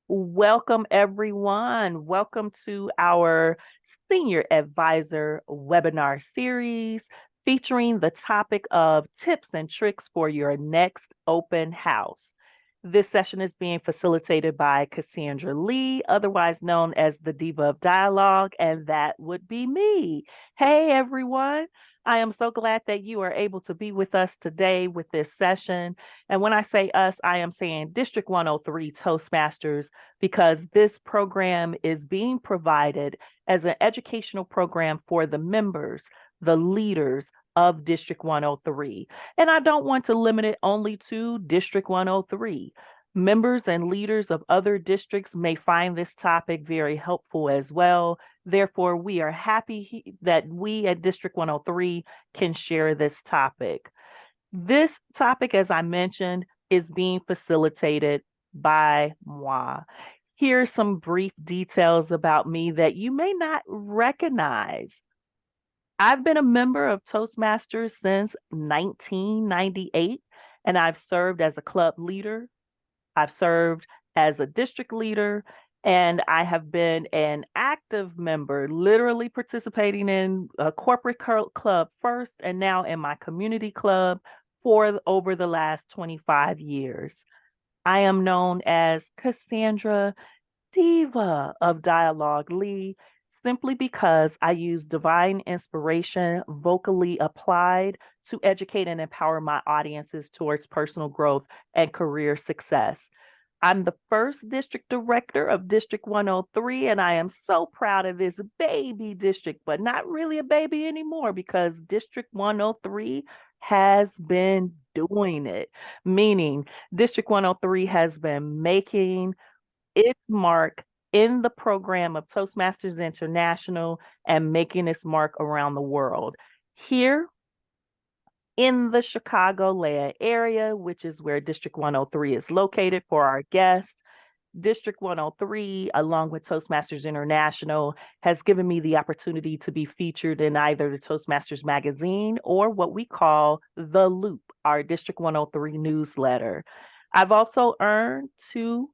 Welcome, everyone. Welcome to our Senior Advisor webinar series featuring the topic of tips and tricks for your next open house. This session is being facilitated by Cassandra Lee, otherwise known as the Diva of Dialogue, and that would be me. Hey, everyone. I am so glad that you are able to be with us today with this session. And when I say us, I am saying District 103 Toastmasters because this program is being provided as an educational program for the members, the leaders of District 103. And I don't want to limit it only to District 103. Members and leaders of other districts may find this topic very helpful as well. Therefore, we are happy that we at District 103 can share this topic. This topic, as I mentioned, is being facilitated by moi. Here's some brief details about me that you may not recognize. I've been a member of Toastmasters since 1998, and I've served as a club leader. I've served as a district leader, and I have been an active member, literally participating in a corporate club first and now in my community club for over the last 25 years. I am known as Cassandra Diva of Dialogue Lee simply because I use divine inspiration vocally applied to educate and empower my audiences towards personal growth and career success. I'm the first district director of District 103, and I am so proud of this baby district, but not really a baby anymore because District 103 has been doing it, meaning District 103 has been making its mark in the program of Toastmasters International and making its mark around the world. Here in the Chicagoland area, which is where District 103 is located for our guests, District 103, along with Toastmasters International, has given me the opportunity to be featured in either the Toastmasters magazine or what we call The Loop, our District 103 newsletter. I've also earned two,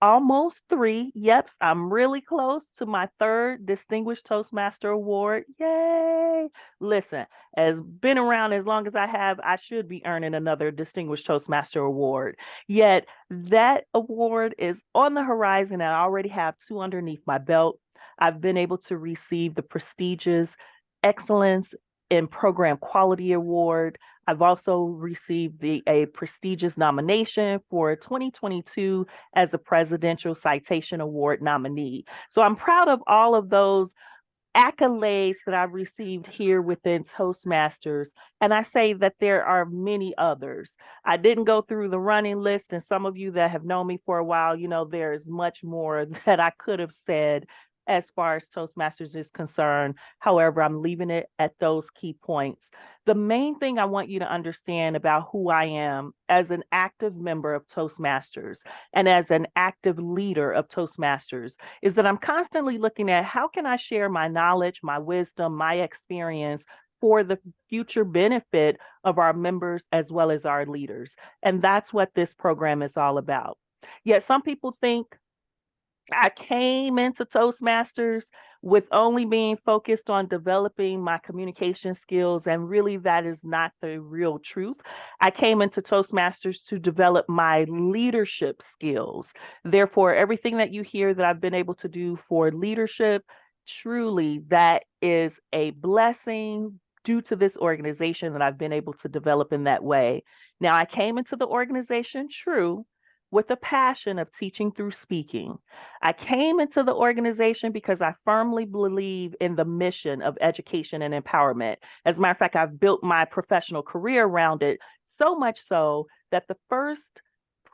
almost three. Yep, I'm really close to my third Distinguished Toastmaster Award. Yay! Listen, as been around as long as I have, I should be earning another Distinguished Toastmaster Award. Yet that award is on the horizon, and I already have two underneath my belt. I've been able to receive the prestigious Excellence in Program Quality Award. I've also received a prestigious nomination for 2022 as a Presidential Citation Award nominee. So I'm proud of all of those accolades that I've received here within Toastmasters. And I say that there are many others. I didn't go through the running list, and some of you that have known me for a while, there is much more that I could have said as far as Toastmasters is concerned. However, I'm leaving it at those key points. The main thing I want you to understand about who I am as an active member of Toastmasters and as an active leader of Toastmasters is that I'm constantly looking at how can I share my knowledge, my wisdom, my experience for the future benefit of our members as well as our leaders. And that's what this program is all about. Yet some people think I came into Toastmasters with only being focused on developing my communication skills, and really that is not the real truth. I came into Toastmasters to develop my leadership skills. Therefore, everything that you hear that I've been able to do for leadership, truly that is a blessing due to this organization that I've been able to develop in that way. Now, I came into the organization, true, with a passion of teaching through speaking. I came into the organization because I firmly believe in the mission of education and empowerment. As a matter of fact, I've built my professional career around it, so much so that the first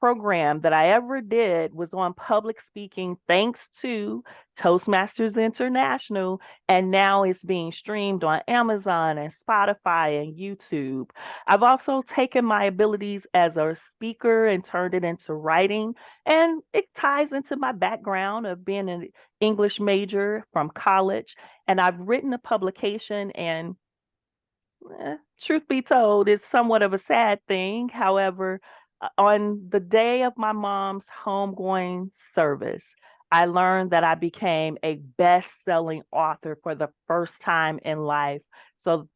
program that I ever did was on public speaking, thanks to Toastmasters International, and now it's being streamed on Amazon and Spotify and YouTube. I've also taken my abilities as a speaker and turned it into writing, and it ties into my background of being an English major from college. And I've written a publication, and truth be told, it's somewhat of a sad thing. However, On the day of my mom's homegoing service, I learned that I became a best-selling author for the first time in life. So,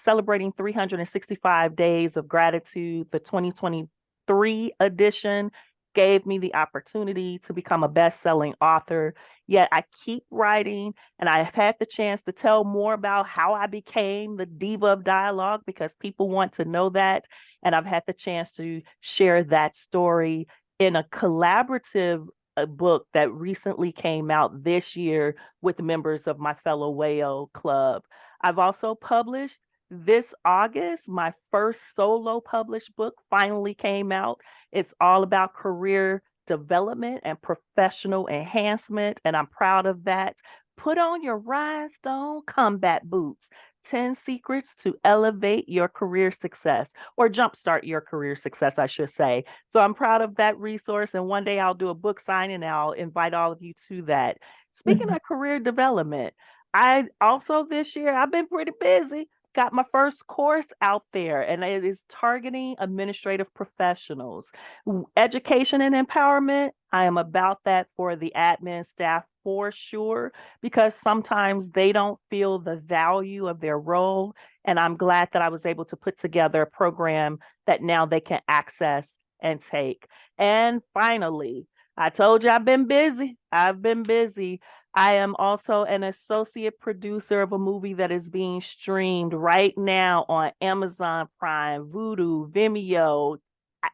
celebrating 365 days of gratitude, the 2023 edition gave me the opportunity to become a best-selling author. Yet I keep writing, and I've had the chance to tell more about how I became the diva of dialogue because people want to know that. And I've had the chance to share that story in a collaborative book that recently came out this year with members of my fellow Whale Club. I've also published this August, my first solo published book finally came out. It's all about career development and professional enhancement, and I'm proud of that. Put on your rhinestone combat boots. 10 secrets to elevate your career success or jumpstart your career success, I should say. So I'm proud of that resource. And one day I'll do a book signing and I'll invite all of you to that. Speaking of career development, I also this year, I've been pretty busy. Got my first course out there, and it is targeting administrative professionals. Education and empowerment, I am about that for the admin staff for sure, because sometimes they don't feel the value of their role. And I'm glad that I was able to put together a program that now they can access and take. And finally, I told you I've been busy. I've been busy. I am also an associate producer of a movie that is being streamed right now on Amazon Prime, Vudu, Vimeo,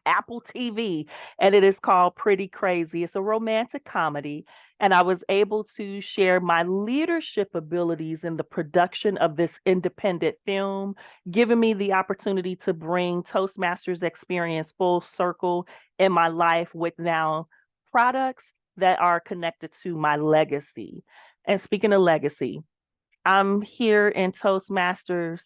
Apple TV, and it is called Pretty Crazy. It's a romantic comedy, and I was able to share my leadership abilities in the production of this independent film, giving me the opportunity to bring Toastmasters experience full circle in my life with now products that are connected to my legacy. And speaking of legacy, I'm here in Toastmasters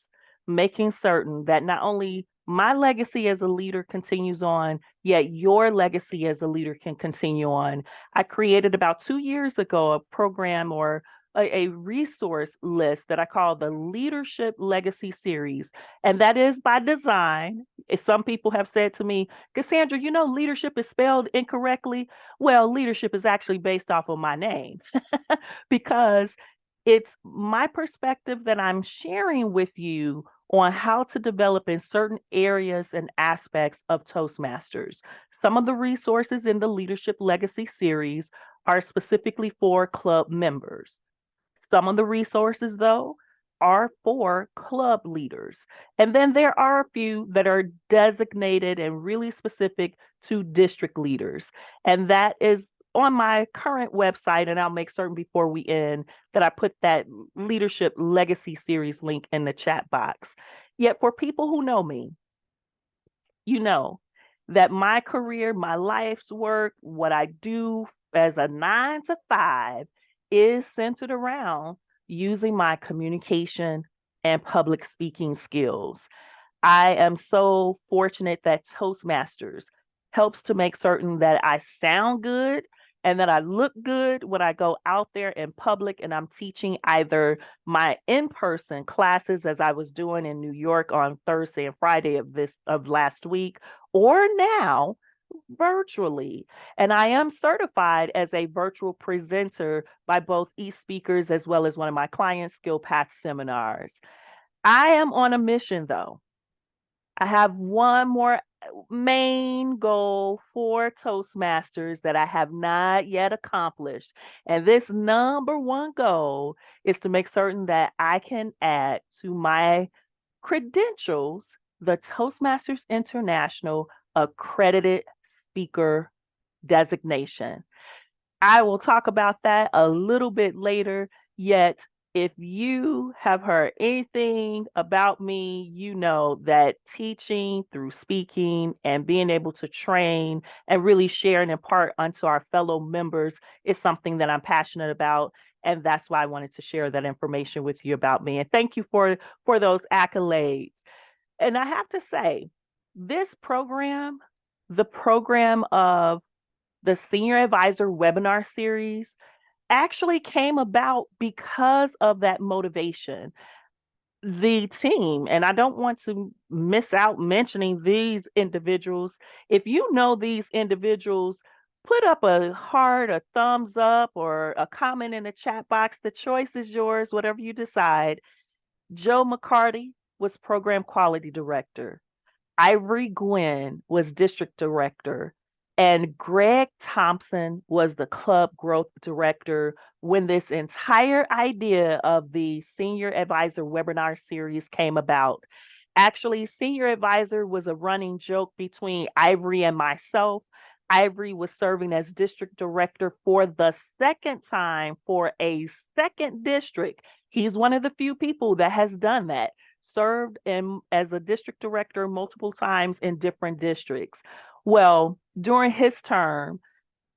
making certain that not only my legacy as a leader continues on, yet your legacy as a leader can continue on. I created about 2 years ago a program or a resource list that I call the Leadership Legacy Series. And that is by design. Some people have said to me, Cassandra, you know, leadership is spelled incorrectly. Well, leadership is actually based off of my name because it's my perspective that I'm sharing with you on how to develop in certain areas and aspects of Toastmasters. Some of the resources in the Leadership Legacy series are specifically for club members. Some of the resources, though, are for club leaders. And then there are a few that are designated and really specific to district leaders. And that is on my current website, and I'll make certain before we end that I put that Leadership Legacy Series link in the chat box. Yet for people who know me, you know that my career, my life's work, what I do as a 9 to 5 is centered around using my communication and public speaking skills. I am so fortunate that Toastmasters helps to make certain that I sound good and that I look good when I go out there in public and I'm teaching either my in-person classes as I was doing in New York on Thursday and Friday of last week, or now virtually. And I am certified as a virtual presenter by both eSpeakers as well as one of my clients' Skill Path seminars. I am on a mission though. I have one more main goal for Toastmasters that I have not yet accomplished. And this number one goal is to make certain that I can add to my credentials the Toastmasters International accredited speaker designation. I will talk about that a little bit later. Yet, if you have heard anything about me, you know that teaching through speaking and being able to train and really share and impart unto our fellow members is something that I'm passionate about. And that's why I wanted to share that information with you about me. And thank you for those accolades. And I have to say, this program, the program of the Senior Advisor webinar series, actually came about because of that motivation. the team, and I don't want to miss out mentioning these individuals. If you know these individuals, put up a heart, a thumbs up, or a comment in the chat box. The choice is yours, whatever you decide. Joe McCarty was program quality director. Ivory Gwynn was district director, and Greg Thompson was the club growth director when this entire idea of the Senior Advisor webinar series came about. Actually, Senior Advisor was a running joke between Ivory and myself. Ivory was serving as district director for the second time for a second district. He's one of the few people that has done that, served as a district director multiple times in different districts. Well, during his term,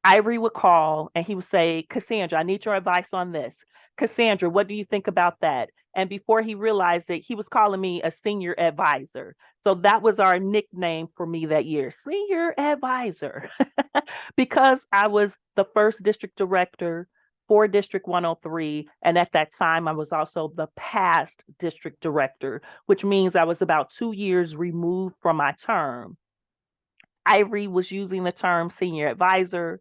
Ivory would call and he would say, Cassandra, I need your advice on this. Cassandra, what do you think about that? And before he realized it, he was calling me a senior advisor. So that was our nickname for me that year, senior advisor, because I was the first district director for District 103. And at that time, I was also the past district director, which means I was about 2 years removed from my term. Ivory was using the term senior advisor.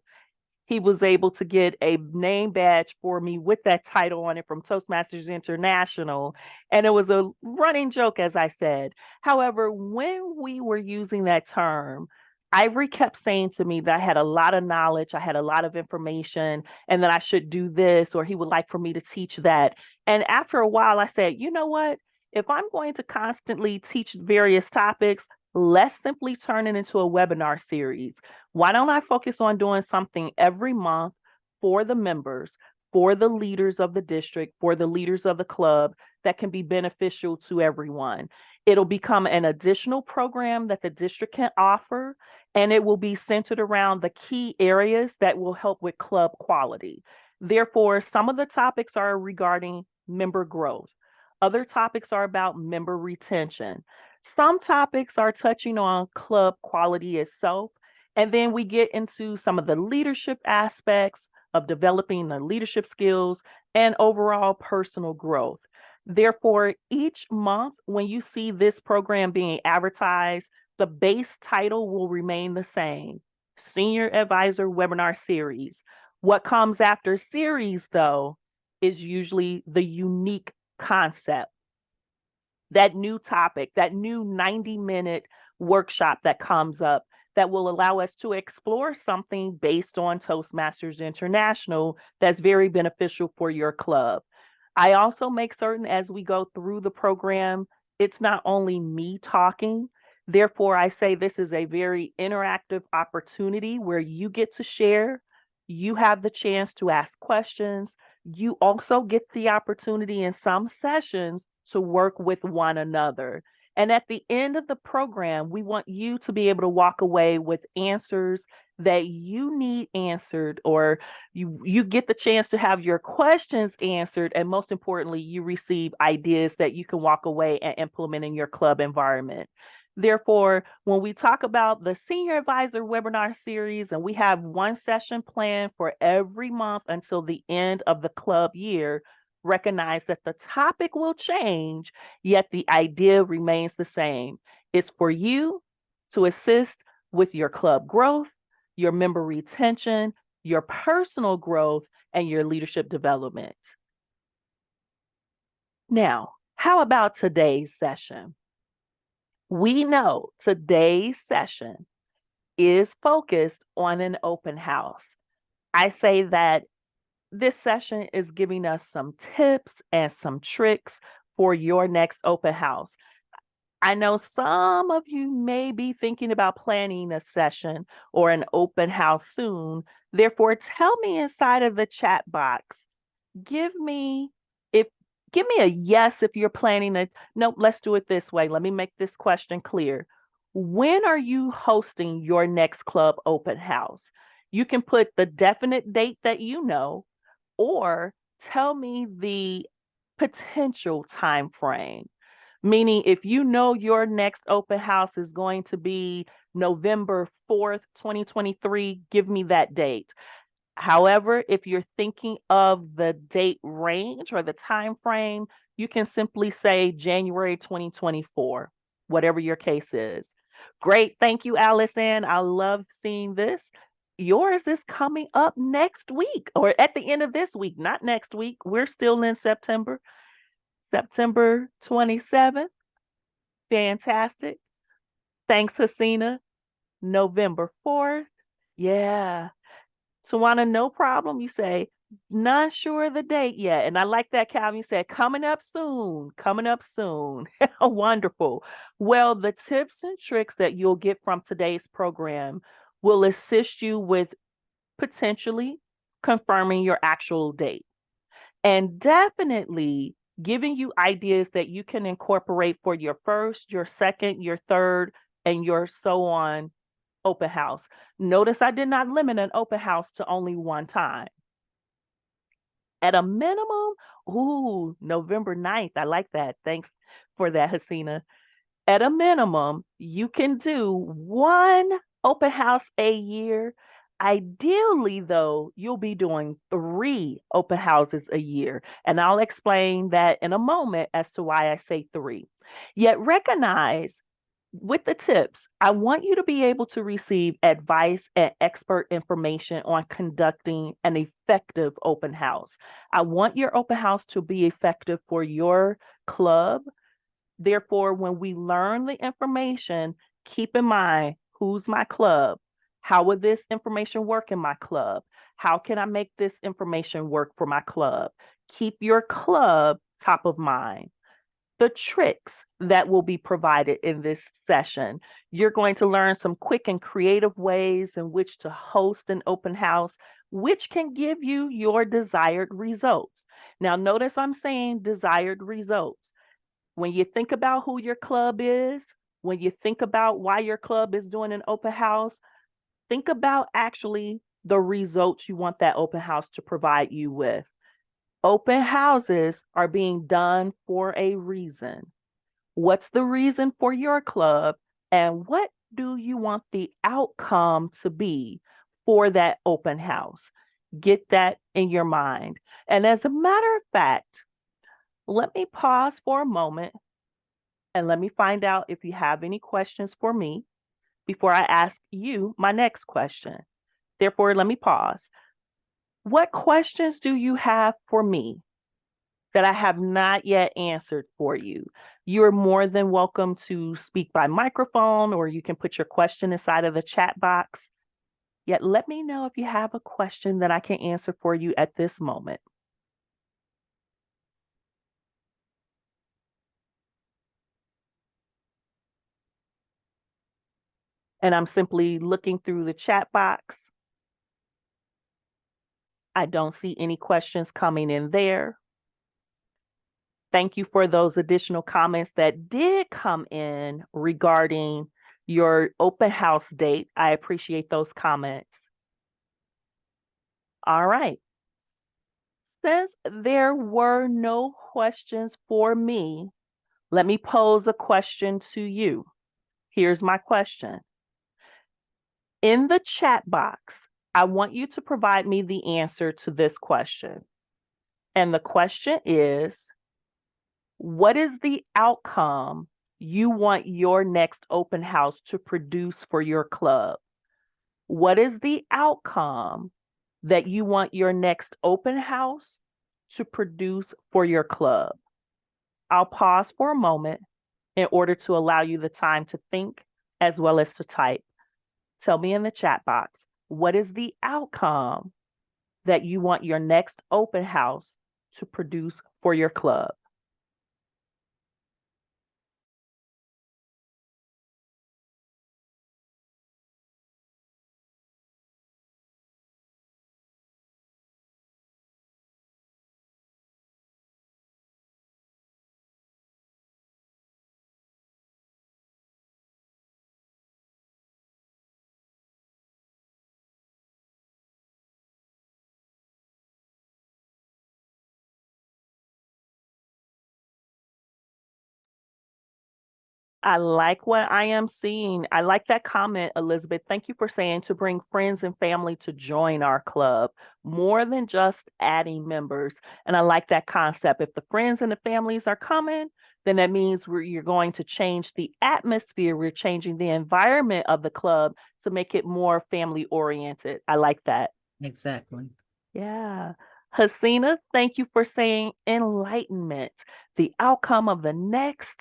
He was able to get a name badge for me with that title on it from Toastmasters International. And it was a running joke, as I said. However, when we were using that term, Ivory kept saying to me that I had a lot of knowledge, I had a lot of information, and that I should do this, or he would like for me to teach that. And after a while, I said, you know what? If I'm going to constantly teach various topics, let's simply turn it into a webinar series. Why don't I focus on doing something every month for the members, for the leaders of the district, for the leaders of the club that can be beneficial to everyone? It'll become an additional program that the district can offer, and it will be centered around the key areas that will help with club quality. Therefore, some of the topics are regarding member growth. Other topics are about member retention. Some topics are touching on club quality itself. And then we get into some of the leadership aspects of developing the leadership skills and overall personal growth. Therefore, each month when you see this program being advertised, the base title will remain the same, Senior Advisor Webinar Series. What comes after series, though, is usually the unique concept, that new topic, that new 90-minute workshop that comes up that will allow us to explore something based on Toastmasters International that's very beneficial for your club. I also make certain as we go through the program, it's not only me talking. Therefore, I say this is a very interactive opportunity where you get to share, you have the chance to ask questions. You also get the opportunity in some sessions to work with one another. And at the end of the program, we want you to be able to walk away with answers that you need answered, or you get the chance to have your questions answered, and most importantly, you receive ideas that you can walk away and implement in your club environment. Therefore, when we talk about the Senior Advisor webinar series, and we have one session planned for every month until the end of the club year, recognize that the topic will change, yet the idea remains the same. It's for you to assist with your club growth, your member retention, your personal growth, and your leadership development. Now, how about today's session? We know today's session is focused on an open house. I say that this session is giving us some tips and some tricks for your next open house. I know some of you may be thinking about planning a session or an open house soon. Therefore, tell me inside of the chat box, give me if give me a yes if you're planning a nope, let's do it this way. Let me make this question clear. When are you hosting your next club open house? You can put the definite date that you know, or tell me the potential time frame. Meaning, if you know your next open house is going to be November 4th, 2023, give me that date. However, if you're thinking of the date range or the time frame, You can simply say January 2024, whatever your case is. Great. Thank you, Allison. I love seeing this. Yours is coming up next week or at the end of this week, not next week. We're still in September, September 27th. Fantastic. Thanks, Hasina. November 4th. Yeah. Tawana, no problem. You say, not sure of the date yet. And I like that, Calvin. You said, coming up soon, coming up soon. Wonderful. Well, the tips and tricks that you'll get from today's program will assist you with potentially confirming your actual date and definitely giving you ideas that you can incorporate for your first, your second, your third, and your so on open house. Notice I did not limit an open house to only one time. At a minimum, ooh, November 9th. I like that. Thanks for that, Hasina. At a minimum, you can do one open house a year. Ideally, though, you'll be doing 3 open houses a year. And I'll explain that in a moment as to why I say 3. Yet recognize with the tips, I want you to be able to receive advice and expert information on conducting an effective open house. I want your open house to be effective for your club. Therefore, when we learn the information, keep in mind who's my club? How would this information work in my club? How can I make this information work for my club? Keep your club top of mind. The tricks that will be provided in this session. You're going to learn some quick and creative ways in which to host an open house, which can give you your desired results. Now, notice I'm saying desired results. When you think about who your club is, when you think about why your club is doing an open house, think about actually the results you want that open house to provide you with. Open houses are being done for a reason. What's the reason for your club? And what do you want the outcome to be for that open house? Get that in your mind. And as a matter of fact, let me pause for a moment and let me find out if you have any questions for me before I ask you my next question. Therefore, let me pause. What questions do you have for me that I have not yet answered for you? You're more than welcome to speak by microphone, or you can put your question inside of the chat box. Yet let me know if you have a question that I can answer for you at this moment. And I'm simply looking through the chat box. I don't see any questions coming in there. Thank you for those additional comments that did come in regarding your open house date. I appreciate those comments. All right. Since there were no questions for me, let me pose a question to you. Here's my question. In the chat box, I want you to provide me the answer to this question. And the question is, what is the outcome you want your next open house to produce for your club? What is the outcome that you want your next open house to produce for your club? I'll pause for a moment in order to allow you the time to think as well as to type. Tell me in the chat box, what is the outcome that you want your next open house to produce for your club? I like what I am seeing. I like that comment, Elizabeth. Thank you for saying to bring friends and family to join our club, more than just adding members. And I like that concept. If the friends and the families are coming, then that means you're going to change the atmosphere. We're changing the environment of the club to make it more family oriented. I like that. Exactly. Yeah. Hasina, thank you for saying enlightenment. The outcome of the next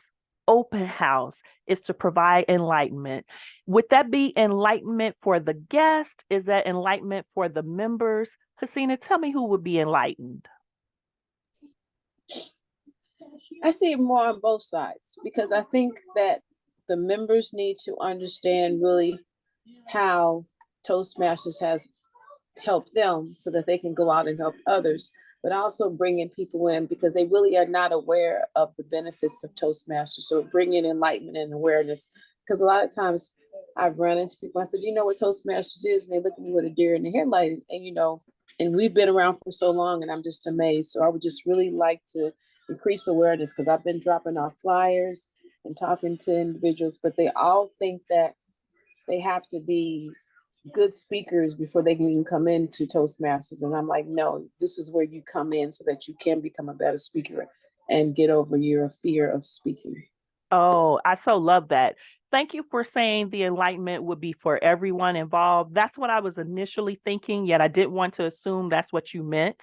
open house is to provide enlightenment. Would that be enlightenment for the guest? Is that enlightenment for the members? Hasina, tell me who would be enlightened. I see it more on both sides because I think that the members need to understand really how Toastmasters has helped them so that they can go out and help others, but also bringing people in because they really are not aware of the benefits of Toastmasters. So bringing enlightenment and awareness, because a lot of times I've run into people, I said, you know what Toastmasters is? And they look at me with a deer in the headlight and and we've been around for so long and I'm just amazed. So I would just really like to increase awareness because I've been dropping off flyers and talking to individuals, but they all think that they have to be good speakers before they can even come into Toastmasters. And I'm like, no, this is where you come in so that you can become a better speaker and get over your fear of speaking. Oh, I so love that. Thank you for saying the enlightenment would be for everyone involved. That's what I was initially thinking, yet I didn't want to assume that's what you meant.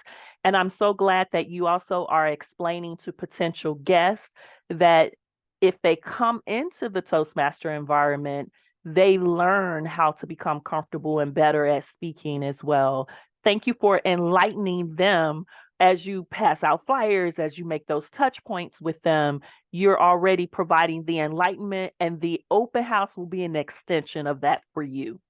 And I'm so glad that you also are explaining to potential guests that if they come into the Toastmaster environment, they learn how to become comfortable and better at speaking as well. Thank you for enlightening them as you pass out flyers, as you make those touch points with them. You're already providing the enlightenment, and the open house will be an extension of that for you.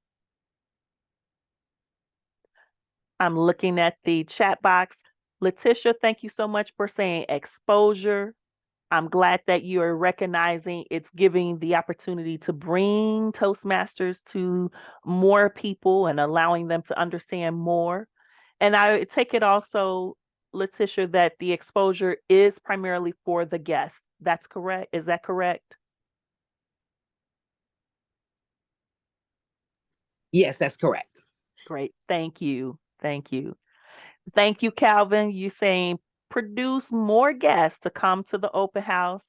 I'm looking at the chat box. Letitia, thank you so much for saying exposure. I'm glad that you are recognizing it's giving the opportunity to bring Toastmasters to more people and allowing them to understand more. And I take it also, Letitia, that the exposure is primarily for the guests. That's correct. Is that correct? Yes, that's correct. Great. Thank you. Thank you. Thank you, Calvin. You saying produce more guests to come to the open house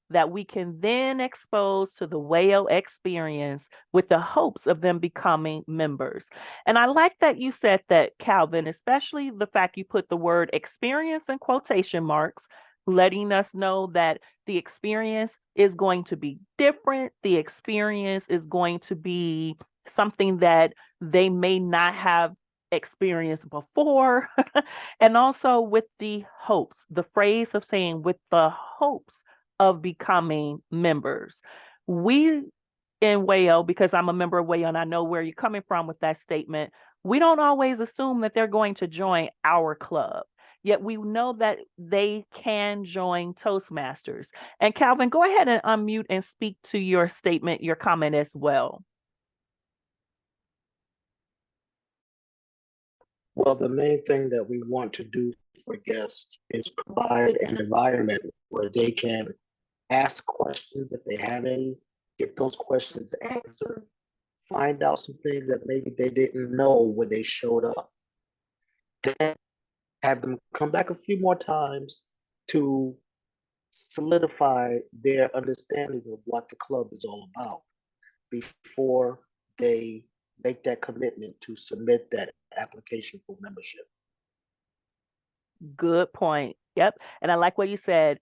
that we can then expose to the WAYO experience with the hopes of them becoming members. And I like that you said that, Calvin, especially the fact you put the word experience in quotation marks, letting us know that the experience is going to be different. The experience is going to be something that they may not have experienced before. And also with the hopes, the phrase of saying with the hopes of becoming members. We in WAYO, because I'm a member of WAYO and I know where you're coming from with that statement, we don't always assume that they're going to join our club. Yet we know that they can join Toastmasters. And Calvin, go ahead and unmute and speak to your statement, your comment as well. Well, the main thing that we want to do for guests is provide an environment where they can ask questions if they have any, get those questions answered, find out some things that maybe they didn't know when they showed up. Then have them come back a few more times to solidify their understanding of what the club is all about before they make that commitment to submit that application for membership. Good point. Yep. And I like what you said.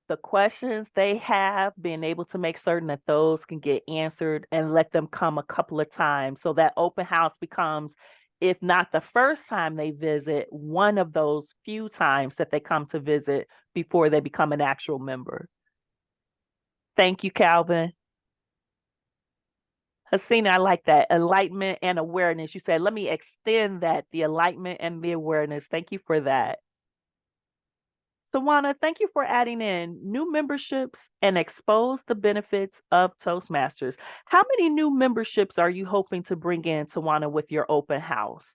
The questions they have, being able to make certain that those can get answered and let them come a couple of times. So that open house becomes, if not the first time they visit, one of those few times that they come to visit before they become an actual member. Thank you, Calvin. Hasina, I like that. Enlightenment and awareness. You said, let me extend that, the enlightenment and the awareness. Thank you for that. Tawana, thank you for adding in new memberships and expose the benefits of Toastmasters. How many new memberships are you hoping to bring in, Tawana, with your open house?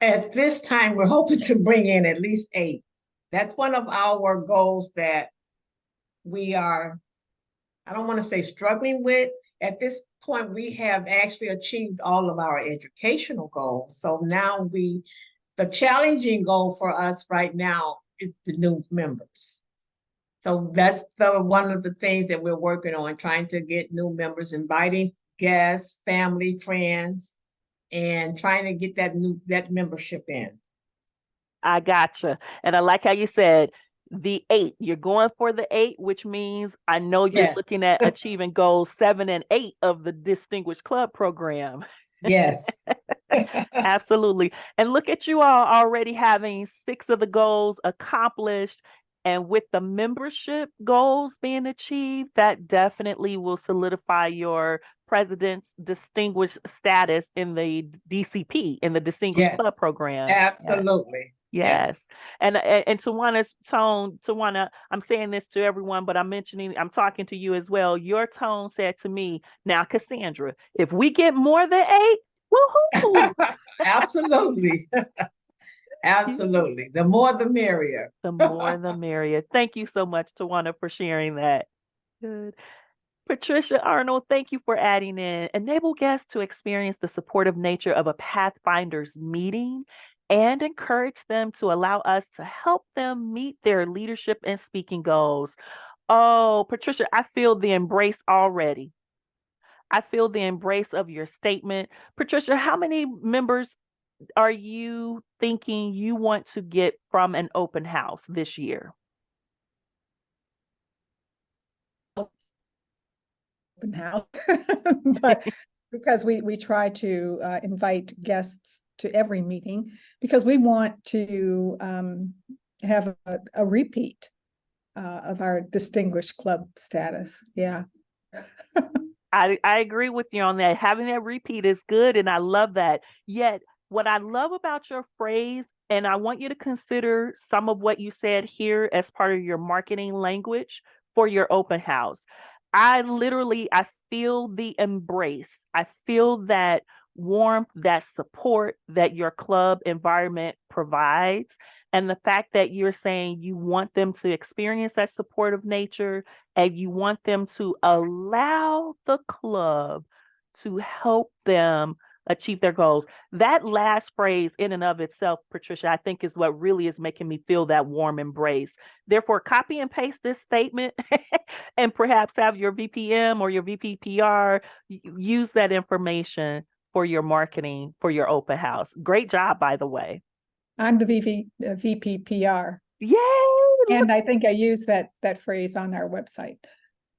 At this time, we're hoping to bring in at least 8. That's one of our goals that we are I don't want to say struggling with. At this point, we have actually achieved all of our educational goals. So now the challenging goal for us right now is the new members. So that's one of the things that we're working on, trying to get new members, inviting guests, family, friends, and trying to get that membership in. I gotcha. And I like how you said the 8. You're going for the 8, which means I know you're Yes. looking at achieving goals 7 and 8 of the Distinguished Club program. Yes. Absolutely. And look at you all already having 6 of the goals accomplished. And with the membership goals being achieved, that definitely will solidify your president's distinguished status in the DCP, in the Distinguished Club Yes. program. Yes. Absolutely. Yes. And Tawana's tone, Tawana, I'm saying this to everyone, but I'm talking to you as well. Your tone said to me, now, Cassandra, if we get more than 8, woohoo! Absolutely. Absolutely. The more the merrier. The more the merrier. Thank you so much, Tawana, for sharing that. Good. Patricia Arnold, thank you for adding in. Enable guests to experience the supportive nature of a Pathfinders meeting and encourage them to allow us to help them meet their leadership and speaking goals. Oh, Patricia, I feel the embrace already. I feel the embrace of your statement. Patricia, how many members are you thinking you want to get from an open house this year? Open house, but because we try to invite guests to every meeting because we want to have a repeat of our Distinguished Club status. Yeah. I agree with you on that. Having that repeat is good, and I love that. Yet, what I love about your phrase, and I want you to consider some of what you said here as part of your marketing language for your open house. I feel the embrace. I feel that warmth, that support that your club environment provides. And the fact that you're saying you want them to experience that supportive nature and you want them to allow the club to help them achieve their goals. That last phrase in and of itself, Patricia, I think is what really is making me feel that warm embrace. Therefore, copy and paste this statement and perhaps have your VPM or your VPPR use that information for your marketing for your open house. Great job, by the way. I'm the VPPR. Yay! And I think I use that phrase on our website.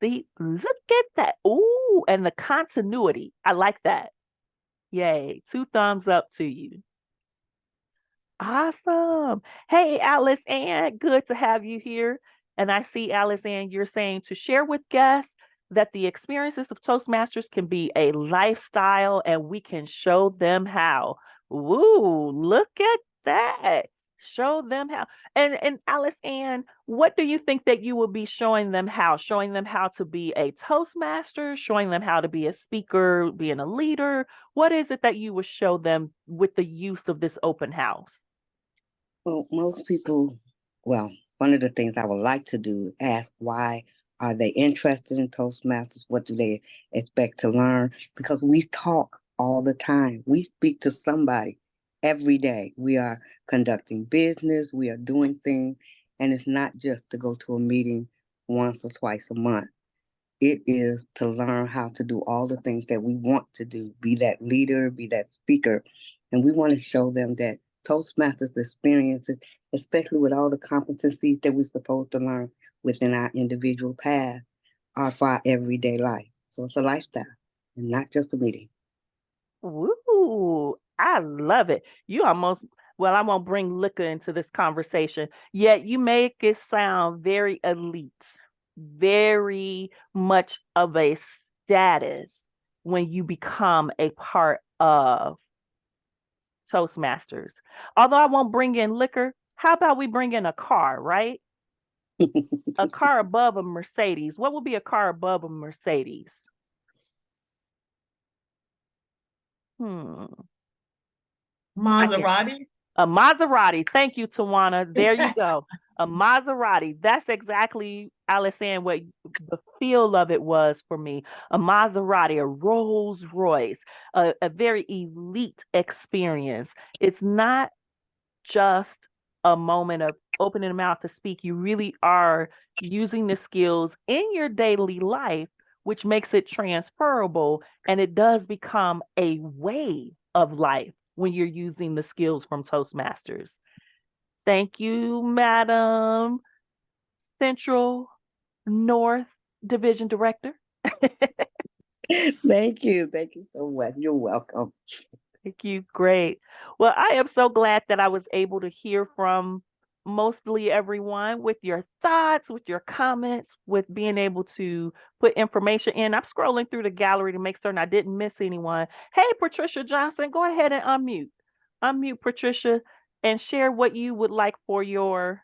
Look at that. Ooh, and the continuity. I like that. Yay. 2 thumbs up to you. Awesome. Hey, Alice Ann, good to have you here. And I see, Alice Ann, you're saying to share with guests that the experiences of Toastmasters can be a lifestyle and we can show them how. Woo, look at that. Show them how. And Alice Ann, what do you think that you will be showing them how? Showing them how to be a Toastmaster, showing them how to be a speaker, being a leader? What is it that you will show them with the use of this open house? Well, most people, one of the things I would like to do is ask why are they interested in Toastmasters? What do they expect to learn? Because we talk all the time. We speak to somebody every day. We are conducting business, we are doing things, and it's not just to go to a meeting once or twice a month. It is to learn how to do all the things that we want to do, be that leader, be that speaker. And we want to show them that Toastmasters experiences, especially with all the competencies that we're supposed to learn within our individual path, are for our everyday life. So it's a lifestyle and not just a meeting. Woo, I love it. You almost, well, I won't bring liquor into this conversation, yet you make it sound very elite, very much of a status when you become a part of Toastmasters. Although I won't bring in liquor, how about we bring in a car, right? A car above a Mercedes. What would be a car above a Mercedes? Maserati. A Maserati. Thank you, Tawana. There you go. A Maserati. That's exactly, Alessandra, what the feel of it was for me. A Maserati, a Rolls Royce, a very elite experience. It's not just a moment of opening the mouth to speak. You really are using the skills in your daily life, which makes it transferable. And it does become a way of life when you're using the skills from Toastmasters. Thank you, Madam Central North Division Director. Thank you. Thank you so much. You're welcome. Thank you. Great. Well, I am so glad that I was able to hear from mostly everyone with your thoughts, with your comments, with being able to put information in. I'm scrolling through the gallery to make certain I didn't miss anyone. Hey, Patricia Johnson, go ahead and unmute. Unmute, Patricia, and share what you would like for your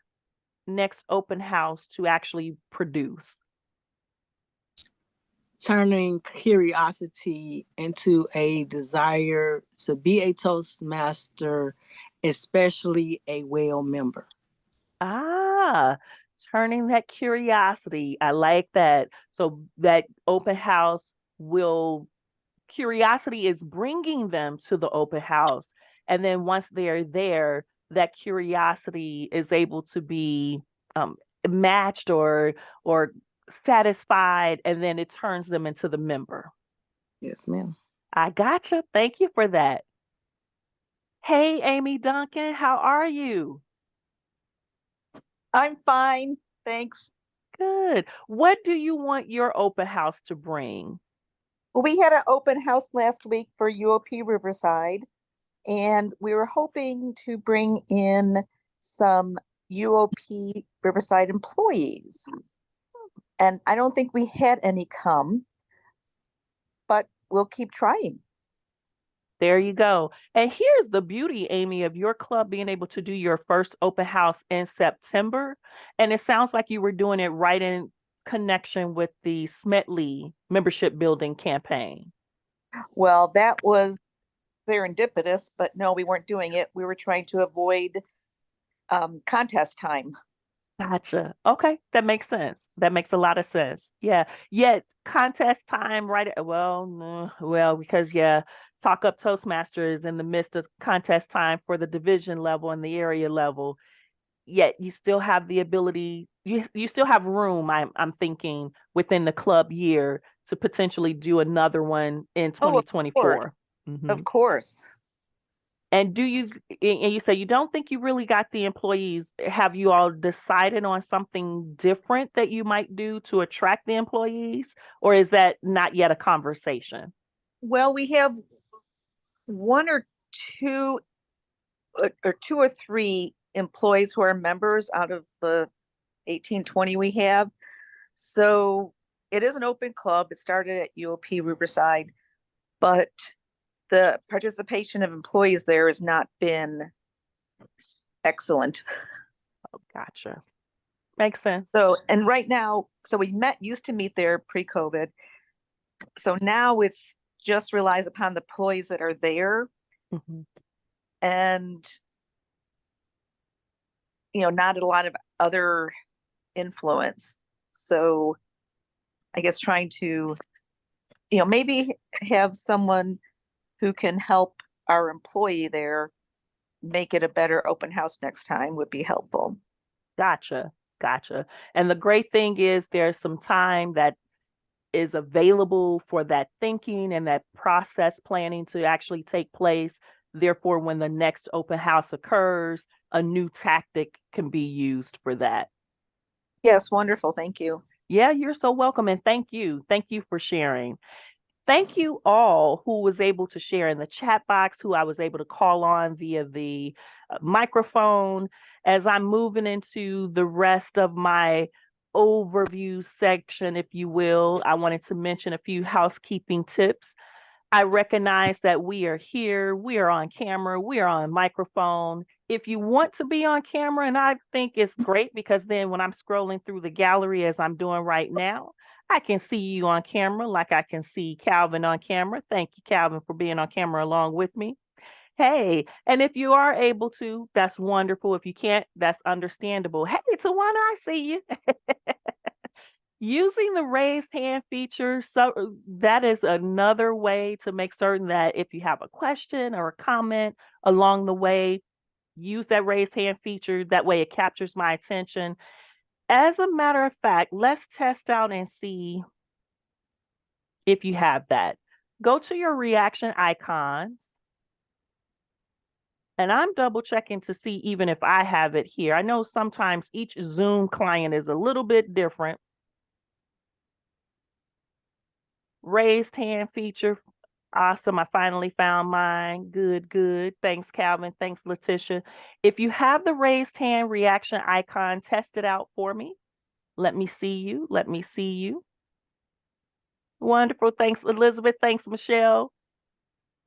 next open house to actually produce. Turning curiosity into a desire to be a Toastmaster, especially a WHALE member. Ah, turning that curiosity. I like that. So that open house curiosity is bringing them to the open house. And then once they're there, that curiosity is able to be matched or satisfied, and then it turns them into the member. Yes, ma'am. I gotcha. Thank you for that. Hey, Amy Duncan, how are you? I'm fine, thanks. Good. What do you want your open house to bring? Well, we had an open house last week for UOP Riverside, and we were hoping to bring in some UOP Riverside employees. And I don't think we had any come, but we'll keep trying. There you go. And here's the beauty, Amy, of your club being able to do your first open house in September. And it sounds like you were doing it right in connection with the Smetley membership building campaign. Well, that was serendipitous, but no, we weren't doing it. We were trying to avoid contest time. Gotcha. Okay, that makes sense. That makes a lot of sense. Yeah. Yet contest time, right? Well, because Talk Up Toastmasters in the midst of contest time for the division level and the area level. Yet you still have the ability. You still have room. I'm thinking within the club year to potentially do another one in 2024. Of course. And you say you don't think you really got the employees. Have you all decided on something different that you might do to attract the employees? Or is that not yet a conversation? Well, we have one or two or three employees who are members out of the 18-20 we have. So it is an open club. It started at UOP Riverside, but the participation of employees there has not been excellent. Oh, gotcha. Makes sense. So, and right now, so we used to meet there pre-COVID. So now it's just relies upon the employees that are there. Mm-hmm. And, not a lot of other influence. So I guess trying to, maybe have someone who can help our employee there make it a better open house next time would be helpful. Gotcha. And the great thing is there's some time that is available for that thinking and that process planning to actually take place. Therefore, when the next open house occurs, a new tactic can be used for that. Yes, wonderful. Thank you. Yeah, you're so welcome. And thank you. Thank you for sharing. Thank you all who was able to share in the chat box, who I was able to call on via the microphone. As I'm moving into the rest of my overview section, if you will, I wanted to mention a few housekeeping tips. I recognize that we are here, we are on camera, we are on microphone. If you want to be on camera, and I think it's great because then when I'm scrolling through the gallery as I'm doing right now, I can see you on camera like I can see Calvin on camera. Thank you, Calvin, for being on camera along with me. Hey, and if you are able to, that's wonderful. If you can't, that's understandable. Hey, Tawana, I see you. Using the raised hand feature, so that is another way to make certain that if you have a question or a comment along the way, use that raised hand feature. That way it captures my attention. As a matter of fact, let's test out and see if you have that. Go to your reaction icons. And I'm double checking to see even if I have it here. I know sometimes each Zoom client is a little bit different. Raised hand feature. Awesome. I finally found mine. Good, good. Thanks, Calvin. Thanks, Letitia. If you have the raised hand reaction icon, test it out for me. Let me see you. Let me see you. Wonderful. Thanks, Elizabeth. Thanks, Michelle.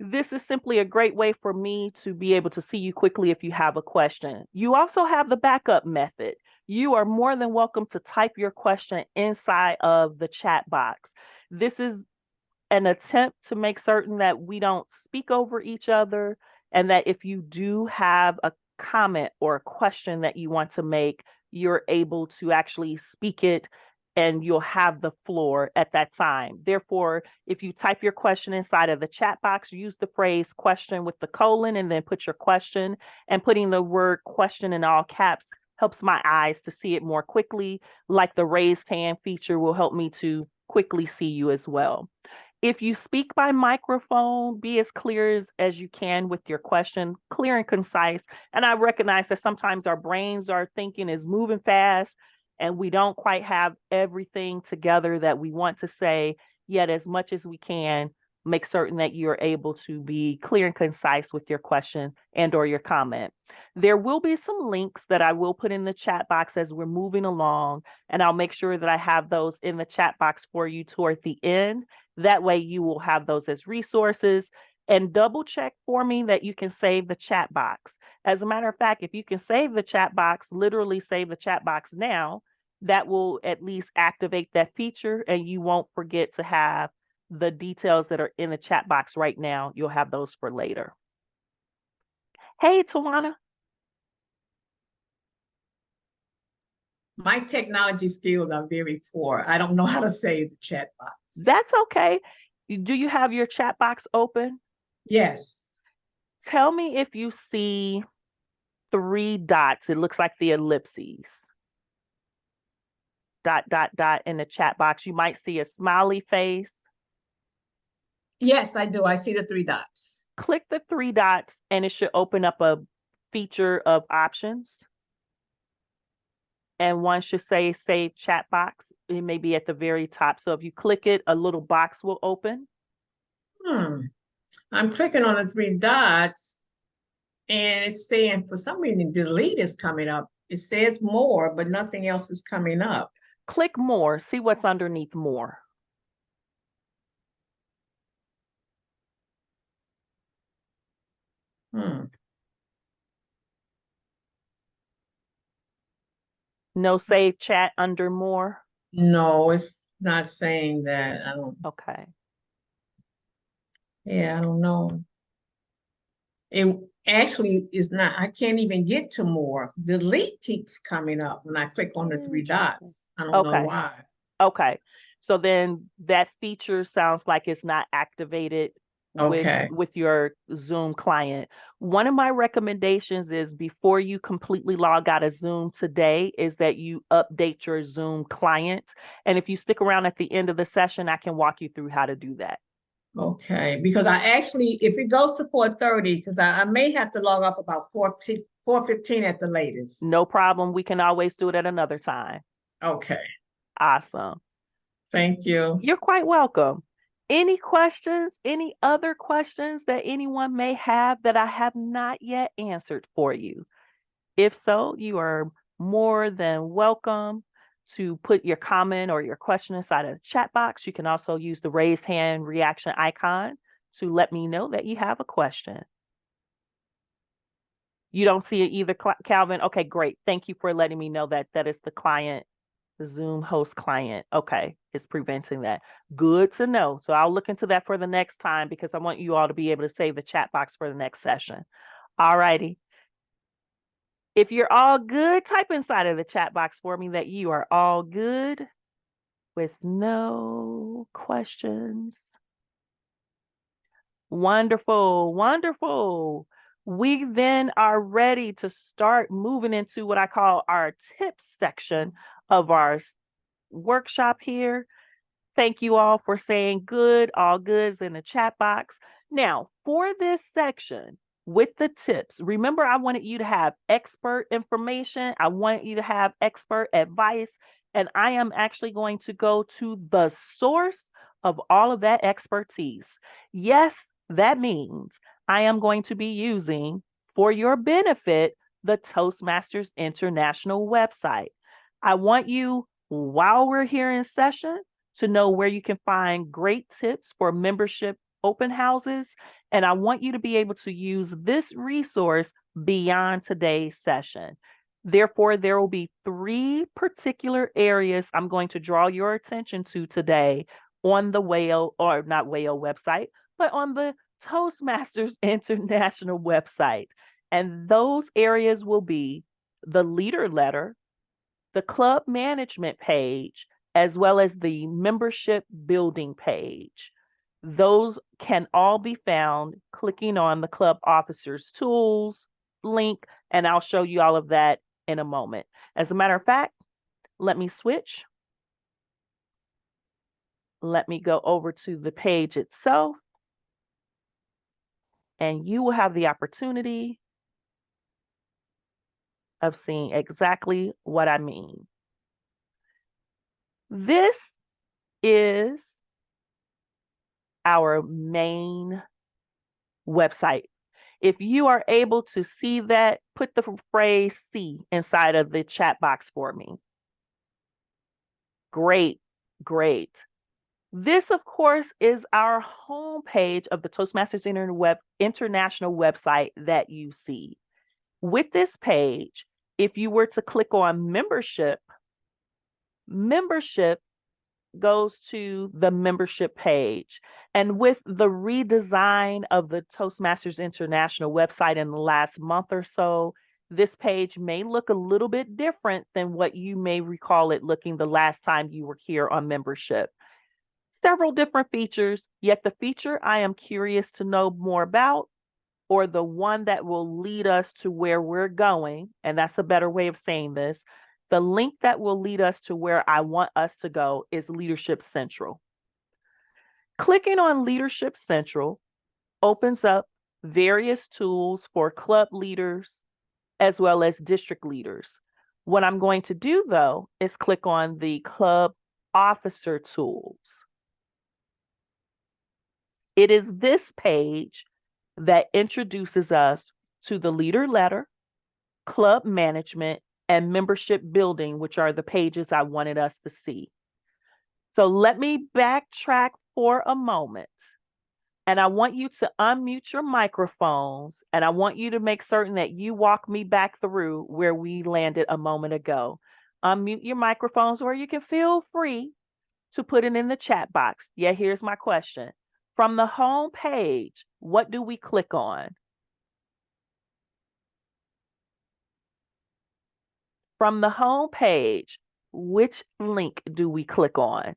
This is simply a great way for me to be able to see you quickly if you have a question. You also have the backup method. You are more than welcome to type your question inside of the chat box. This is an attempt to make certain that we don't speak over each other, and that if you do have a comment or a question that you want to make, you're able to actually speak it and you'll have the floor at that time. Therefore, if you type your question inside of the chat box, use the phrase question with the colon and then put your question, and putting the word question in all caps helps my eyes to see it more quickly, like the raised hand feature will help me to quickly see you as well. If you speak by microphone, be as clear as you can with your question, clear and concise. And I recognize that sometimes our brains are thinking is moving fast and we don't quite have everything together that we want to say, yet as much as we can, make certain that you're able to be clear and concise with your question and or your comment. There will be some links that I will put in the chat box as we're moving along, and I'll make sure that I have those in the chat box for you toward the end. That way you will have those as resources, and double check for me that you can save the chat box. As a matter of fact, if you can save the chat box, literally save the chat box now, that will at least activate that feature and you won't forget to have the details that are in the chat box right now. You'll have those for later. Hey, Tawana. My technology skills are very poor. I don't know how to save the chat box. That's okay. Do you have your chat box open? Yes. Tell me if you see 3 dots. It looks like the ellipses. Dot, dot, dot in the chat box. You might see a smiley face. Yes, I do. I see the 3 dots. Click the 3 dots and it should open up a feature of options. And one should say save chat box. It may be at the very top. So if you click it, a little box will open. I'm clicking on the 3 dots and it's saying for some reason delete is coming up. It says more, but nothing else is coming up. Click more, see what's underneath more. No save chat under more? No, it's not saying that. I don't. Okay. Yeah, I don't know. It actually is not, I can't even get to more. Delete keeps coming up when I click on the 3 dots. I don't know why. Okay. So then that feature sounds like it's not activated with your Zoom client. One of my recommendations is before you completely log out of Zoom today is that you update your Zoom client. And if you stick around at the end of the session, I can walk you through how to do that. Okay, because I actually, if it goes to 4:30, because I may have to log off about 4:15 at the latest. No problem. We can always do it at another time. Okay. Awesome. Thank you. You're quite welcome. Any questions, any other questions that anyone may have that I have not yet answered for you? If so, you are more than welcome to put your comment or your question inside of the chat box. You can also use the raised hand reaction icon to let me know that you have a question. You don't see it either, Calvin? Okay, great. Thank you for letting me know that that is the client The Zoom host client. Okay, it's preventing that. Good to know. So I'll look into that for the next time because I want you all to be able to save the chat box for the next session. All righty. If you're all good, type inside of the chat box for me that you are all good with no questions. Wonderful, wonderful. We then are ready to start moving into what I call our tips section of our workshop here. Thank you all for saying good, all goods in the chat box. Now, for this section with the tips, remember I wanted you to have expert information. I want you to have expert advice, and I am actually going to go to the source of all of that expertise. Yes, that means I am going to be using, for your benefit, the Toastmasters International website. I want you, while we're here in session, to know where you can find great tips for membership open houses. And I want you to be able to use this resource beyond today's session. Therefore, there will be 3 particular areas I'm going to draw your attention to today on the Whale, or not Whale website, but on the Toastmasters International website. And those areas will be the leader letter, the club management page, as well as the membership building page. Those can all be found clicking on the club officers tools link, and I'll show you all of that in a moment. As a matter of fact, let me switch. Let me go over to the page itself, and you will have the opportunity of seeing exactly what I mean. This is our main website. If you are able to see that, put the phrase "see" inside of the chat box for me. Great, great. This, of course, is our homepage of the Toastmasters International website that you see. With this page, if you were to click on membership, membership goes to the membership page. And with the redesign of the Toastmasters International website in the last month or so, this page may look a little bit different than what you may recall it looking the last time you were here on membership. Several different features, yet the feature I am curious to know more about, or the one that will lead us to where we're going, and that's a better way of saying this, the link that will lead us to where I want us to go is Leadership Central. Clicking on Leadership Central opens up various tools for club leaders as well as district leaders. What I'm going to do, though, is click on the club officer tools. It is this page that introduces us to the leader letter, club management, and membership building, which are the pages I wanted us to see. So let me backtrack for a moment. And I want you to unmute your microphones, and I want you to make certain that you walk me back through where we landed a moment ago. Unmute your microphones, or you can feel free to put it in the chat box. Yeah, here's my question. From the home page, what do we click on? From the home page, which link do we click on?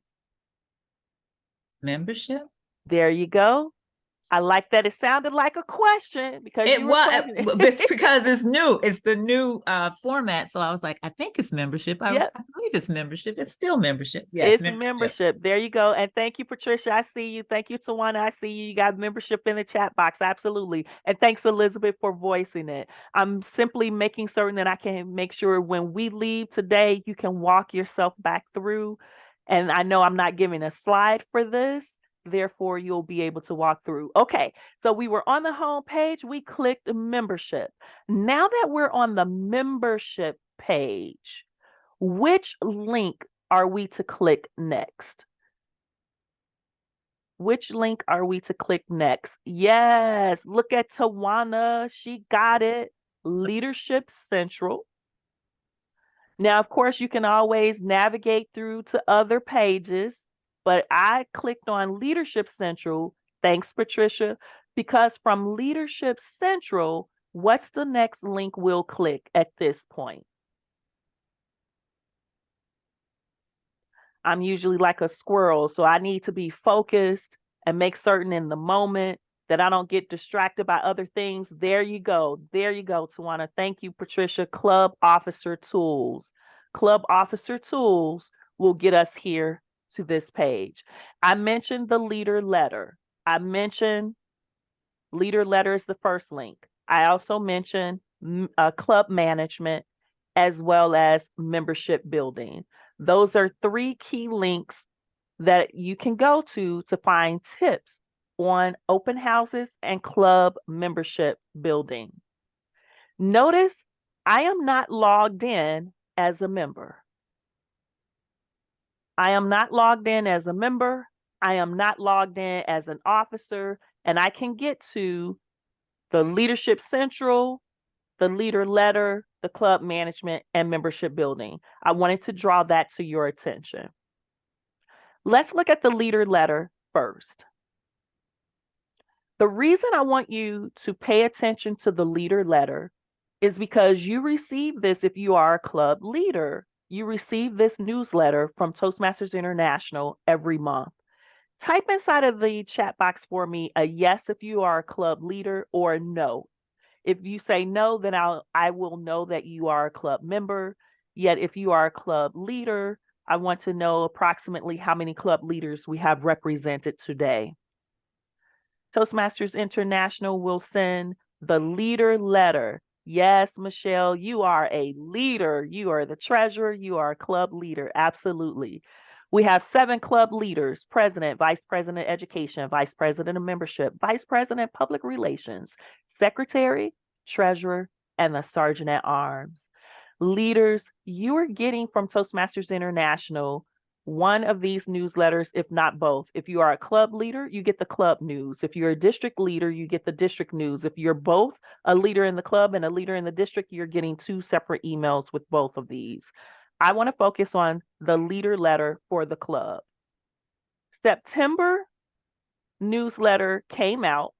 Membership? There you go. I like that it sounded like a question because It you were was, questioning. but it's because it's new. It's the new format. So I was like, I think it's membership. I Yep. believe it's membership. It's still membership. Yes, It's membership. There you go. And thank you, Patricia. I see you. Thank you, Tawana. I see you. You got membership in the chat box. Absolutely. And thanks, Elizabeth, for voicing it. I'm simply making certain that I can make sure when we leave today, you can walk yourself back through. And I know I'm not giving a slide for this. Therefore, you'll be able to walk through. Okay, so we were on the home page. We clicked membership. Now that we're on the membership page, which link are we to click next? Which link are we to click next? Yes, look at Tawana. She got it. Leadership Central. Now, of course, you can always navigate through to other pages, but I clicked on Leadership Central. Thanks, Patricia, because from Leadership Central, what's the next link we'll click at this point? I'm usually like a squirrel, so I need to be focused and make certain in the moment that I don't get distracted by other things. There you go. There you go, Tawana. Thank you, Patricia. Club Officer Tools. Club Officer Tools will get us here to this page. I mentioned the leader letter. I mentioned leader letter is the first link. I also mentioned club management as well as membership building. Those are 3 key links that you can go to find tips on open houses and club membership building. Notice I am not logged in as a member. I am not logged in as a member. I am not logged in as an officer, and I can get to the Leadership Central, the leader letter, the club management, and membership building. I wanted to draw that to your attention. Let's look at the leader letter first. The reason I want you to pay attention to the leader letter is because you receive this if you are a club leader. You receive this newsletter from Toastmasters International every month. Type inside of the chat box for me a yes if you are a club leader or a no. If you say no, then I will know that you are a club member. Yet if you are a club leader, I want to know approximately how many club leaders we have represented today. Toastmasters International will send the leader letter. Yes, Michelle, you are a leader. You are the treasurer. You are a club leader. Absolutely. We have 7 club leaders: president, vice president education, vice president of membership, vice president public relations, secretary, treasurer, and the sergeant at arms. Leaders, you are getting from Toastmasters International one of these newsletters, if not both. If you are a club leader, you get the club news. If you're a district leader, you get the district news. If you're both a leader in the club and a leader in the district, you're getting 2 separate emails with both of these. I want to focus on the leader letter for the club. September newsletter came out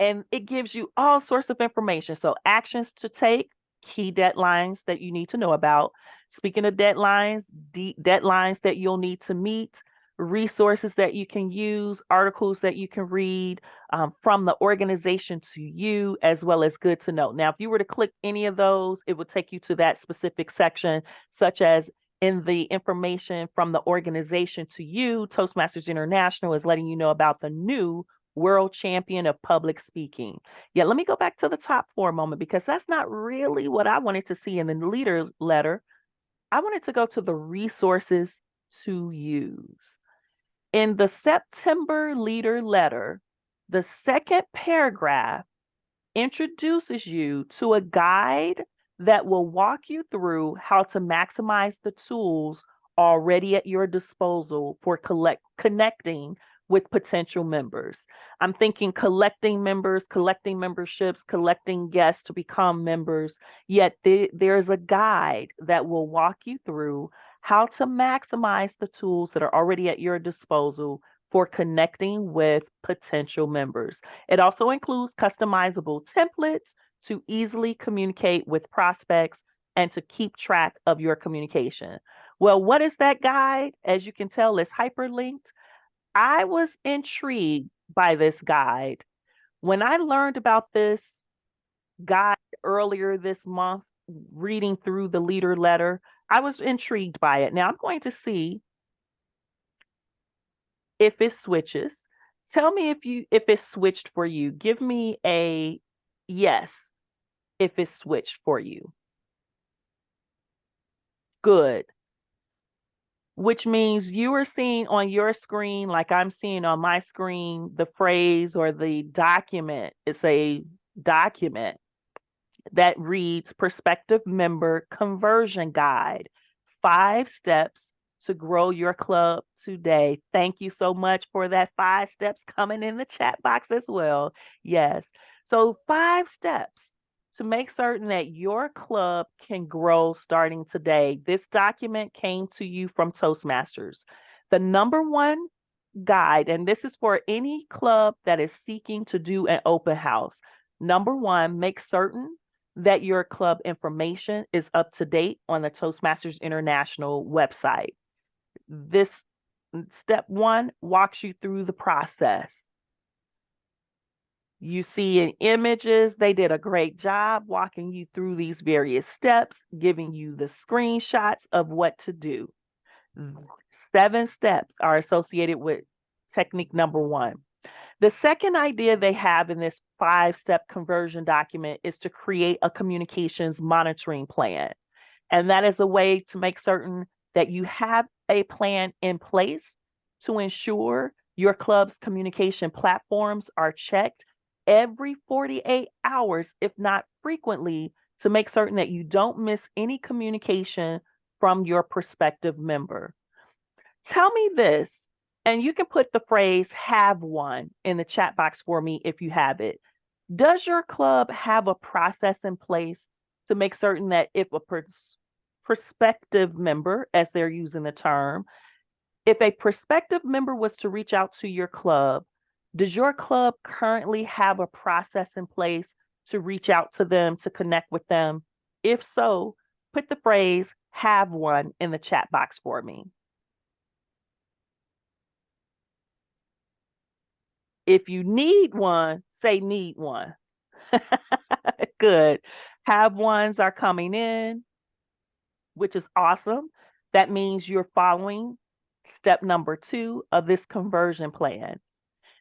and it gives you all sorts of information. So actions to take, key deadlines that you need to know about. Speaking of deadlines, deadlines that you'll need to meet, resources that you can use, articles that you can read from the organization to you, as well as good to know. Now, if you were to click any of those, it would take you to that specific section, such as in the information from the organization to you, Toastmasters International is letting you know about the new World Champion of Public Speaking. Yeah, let me go back to the top for a moment because that's not really what I wanted to see in the leader letter. I wanted to go to the resources to use. In the September leader letter, the second paragraph introduces you to a guide that will walk you through how to maximize the tools already at your disposal for connecting with potential members. I'm thinking collecting members, collecting memberships, collecting guests to become members, yet there's a guide that will walk you through how to maximize the tools that are already at your disposal for connecting with potential members. It also includes customizable templates to easily communicate with prospects and to keep track of your communication. Well, what is that guide? As you can tell, it's hyperlinked. I was intrigued by this guide. When I learned about this guide earlier this month, reading through the leader letter, I was intrigued by it. Now I'm going to see if it switches. Tell me if it switched for you. Give me a yes if it switched for you. Good. Which means you are seeing on your screen, like I'm seeing on my screen, the phrase or the document. It's a document that reads Prospective Member Conversion Guide, 5 steps to grow your club today. Thank you so much for that 5 steps coming in the chat box as well. Yes. So 5 steps to make certain that your club can grow starting today. This document came to you from Toastmasters. The number one guide, and this is for any club that is seeking to do an open house. Number one, make certain that your club information is up to date on the Toastmasters International website. This step one walks you through the process. You see in images, they did a great job walking you through these various steps, giving you the screenshots of what to do. 7 steps are associated with technique number one. The second idea they have in this 5-step conversion document is to create a communications monitoring plan. And that is a way to make certain that you have a plan in place to ensure your club's communication platforms are checked every 48 hours, if not frequently, to make certain that you don't miss any communication from your prospective member. Tell me this, and you can put the phrase "have one" in the chat box for me if you have it. Does your club have a process in place to make certain that if a prospective member, as they're using the term, if a prospective member was to reach out to your club, does your club currently have a process in place to reach out to them, to connect with them? If so, put the phrase "have one" in the chat box for me. If you need one, say "need one." Good. Have ones are coming in, which is awesome. That means you're following step number 2 of this conversion plan.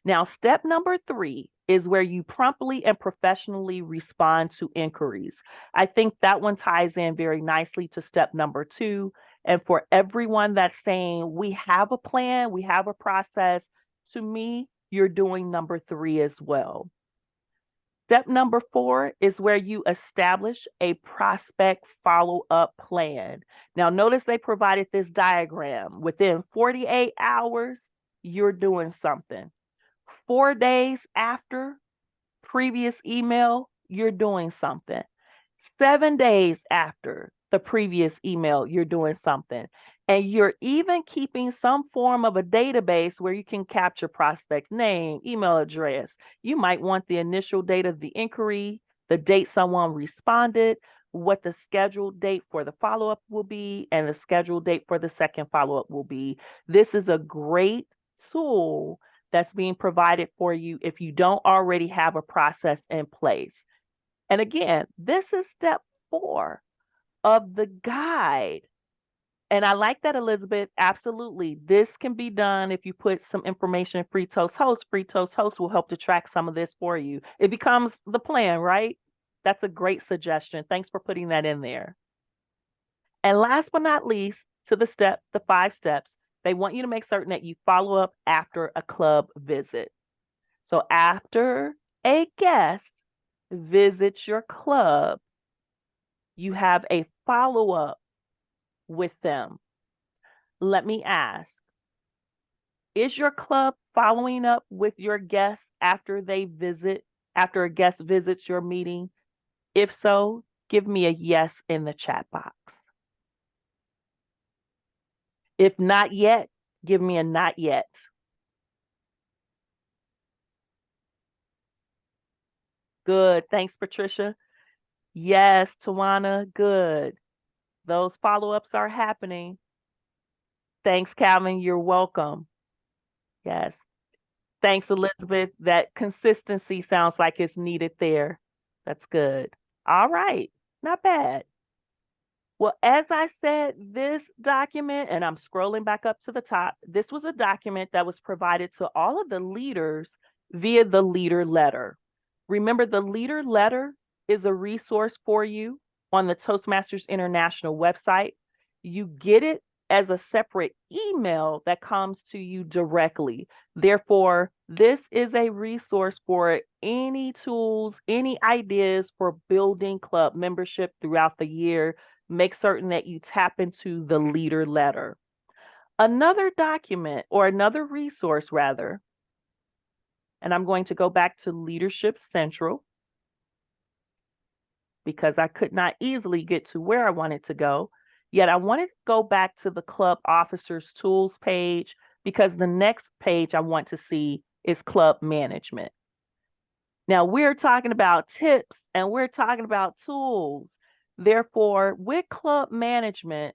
Now, step number 3 is where you promptly and professionally respond to inquiries. I think that one ties in very nicely to step number 2. And for everyone that's saying, we have a plan, we have a process, to me, you're doing number 3 as well. Step number 4 is where you establish a prospect follow-up plan. Now, notice they provided this diagram. Within 48 hours, you're doing something. 4 days after previous email, you're doing something. 7 days after the previous email, you're doing something. And you're even keeping some form of a database where you can capture prospect's name, email address. You might want the initial date of the inquiry, the date someone responded, what the scheduled date for the follow-up will be, and the scheduled date for the second follow-up will be. This is a great tool that's being provided for you if you don't already have a process in place. And again, this is step 4 of the guide. And I like that, Elizabeth. Absolutely. This can be done if you put some information in Free Toast Host. Free Toast Host will help to track some of this for you. It becomes the plan, right? That's a great suggestion. Thanks for putting that in there. And last but not least, to the 5 steps, they want you to make certain that you follow up after a club visit. So after a guest visits your club, you have a follow-up with them. Let me ask, is your club following up with your guests after a guest visits your meeting? If so, give me a yes in the chat box. If not yet, give me a not yet. Good. Thanks, Patricia. Yes, Tawana, good. Those follow-ups are happening. Thanks, Calvin. You're welcome. Yes. Thanks, Elizabeth. That consistency sounds like it's needed there. That's good. All right. Not bad. Well, as I said, this document, and I'm scrolling back up to the top, this was a document that was provided to all of the leaders via the leader letter. Remember, the leader letter is a resource for you on the Toastmasters International website. You get it as a separate email that comes to you directly. Therefore, this is a resource for any tools, any ideas for building club membership throughout the year. Make certain that you tap into the leader letter. Another document, or another resource rather, and I'm going to go back to Leadership Central. because I could not easily get to where I wanted to go. Yet I wanted to go back to the club officers tools page because the next page I want to see is club management. Now we're talking about tips and we're talking about tools. Therefore, with club management,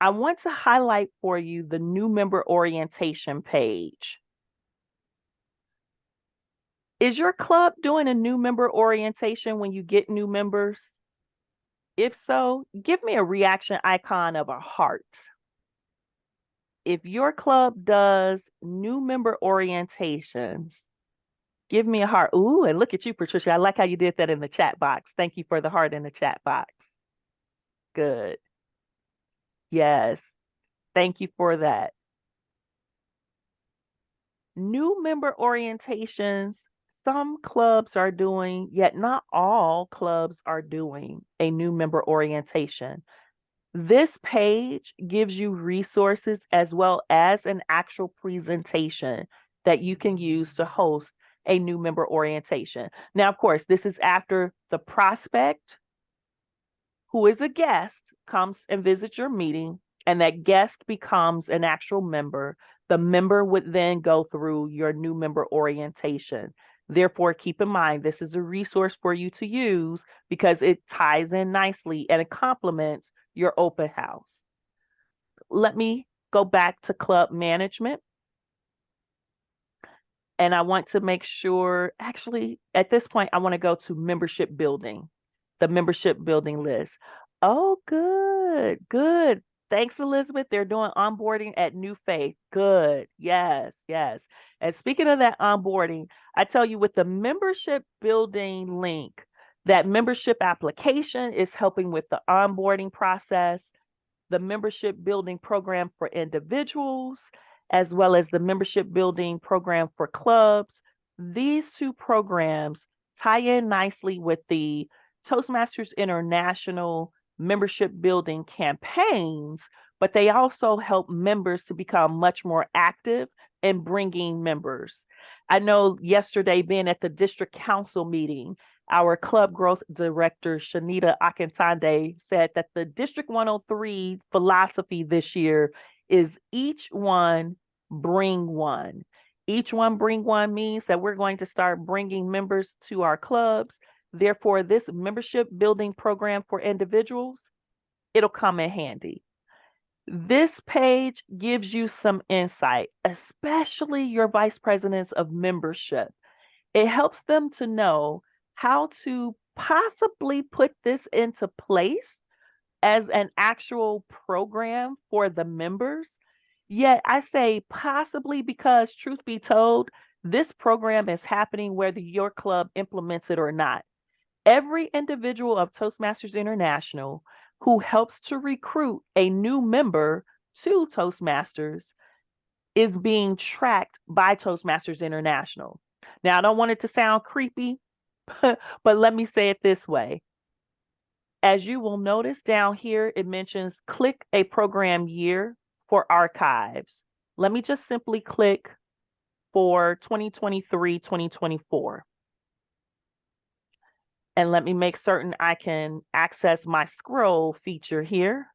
I want to highlight for you the new member orientation page. Is your club doing a new member orientation when you get new members? If so, give me a reaction icon of a heart. If your club does new member orientations, give me a heart. Ooh, and look at you, Patricia. I like how you did that in the chat box. Thank you for the heart in the chat box. Good. Yes. Thank you for that. New member orientations, some clubs are doing, yet not all clubs are doing a new member orientation. This page gives you resources as well as an actual presentation that you can use to host a new member orientation. Now, of course, this is after the prospect, who is a guest, comes and visits your meeting, and that guest becomes an actual member. The member would then go through your new member orientation. Therefore, keep in mind, this is a resource for you to use because it ties in nicely and it complements your open house. Let me go back to club management. And I want to make sure, actually, at this point, I want to go to membership building, the membership building list. Oh, good, good. Thanks, Elizabeth. They're doing onboarding at New Faith. Good. Yes, yes. And speaking of that onboarding, I tell you with the membership building link, that membership application is helping with the onboarding process, the membership building program for individuals, as well as the membership building program for clubs. These two programs tie in nicely with the Toastmasters International membership building campaigns, but they also help members to become much more active in bringing members. I know yesterday, being at the district council meeting, our club growth director, Shanita Akintande, said that the District 103 philosophy this year is each one bring one. Each one bring one means that we're going to start bringing members to our clubs. Therefore, this membership building program for individuals, it'll come in handy. This page gives you some insight, especially your vice presidents of membership. It helps them to know how to possibly put this into place as an actual program for the members. Yet I say possibly because, truth be told, this program is happening whether your club implements it or not. Every individual of Toastmasters International who helps to recruit a new member to Toastmasters is being tracked by Toastmasters International. Now, I don't want it to sound creepy, but let me say it this way. As you will notice down here, it mentions click a program year for archives. Let me just simply click for 2023-2024. And let me make certain I can access my scroll feature here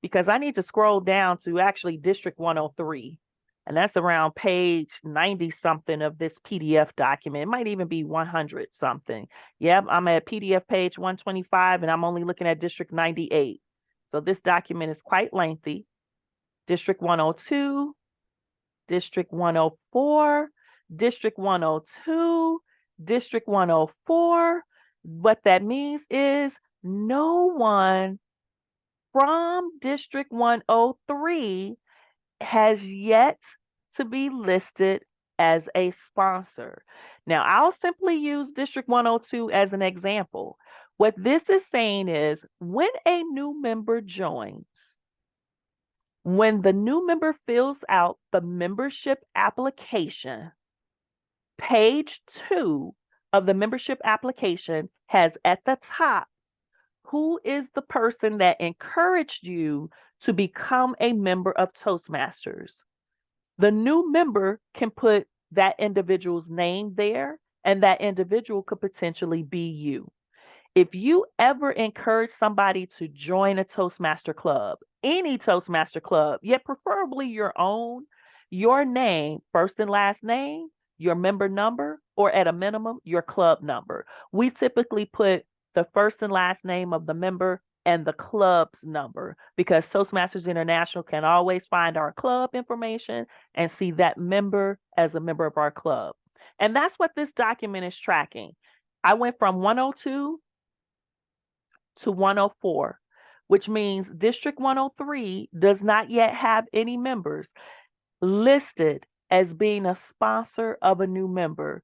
because I need to scroll down to actually District 103. And that's around page 90 something of this PDF document. It might even be 100 something. Yep, I'm at PDF page 125 and I'm only looking at District 98. So this document is quite lengthy. District 102, District 104, District 102, District 104. What that means is no one from District 103 has yet to be listed as a sponsor. Now, I'll simply use District 102 as an example. What this is saying is when a new member joins, when the new member fills out the membership application, page 2 of the membership application has at the top, who is the person that encouraged you to become a member of Toastmasters? The new member can put that individual's name there, and that individual could potentially be you. If you ever encourage somebody to join a Toastmaster club, any Toastmaster club, yet preferably your own, your name, first and last name, your member number, or at a minimum, your club number. We typically put the first and last name of the member and the club's number because Toastmasters International can always find our club information and see that member as a member of our club. And that's what this document is tracking. I went from 102 to 104, which means District 103 does not yet have any members listed as being a sponsor of a new member.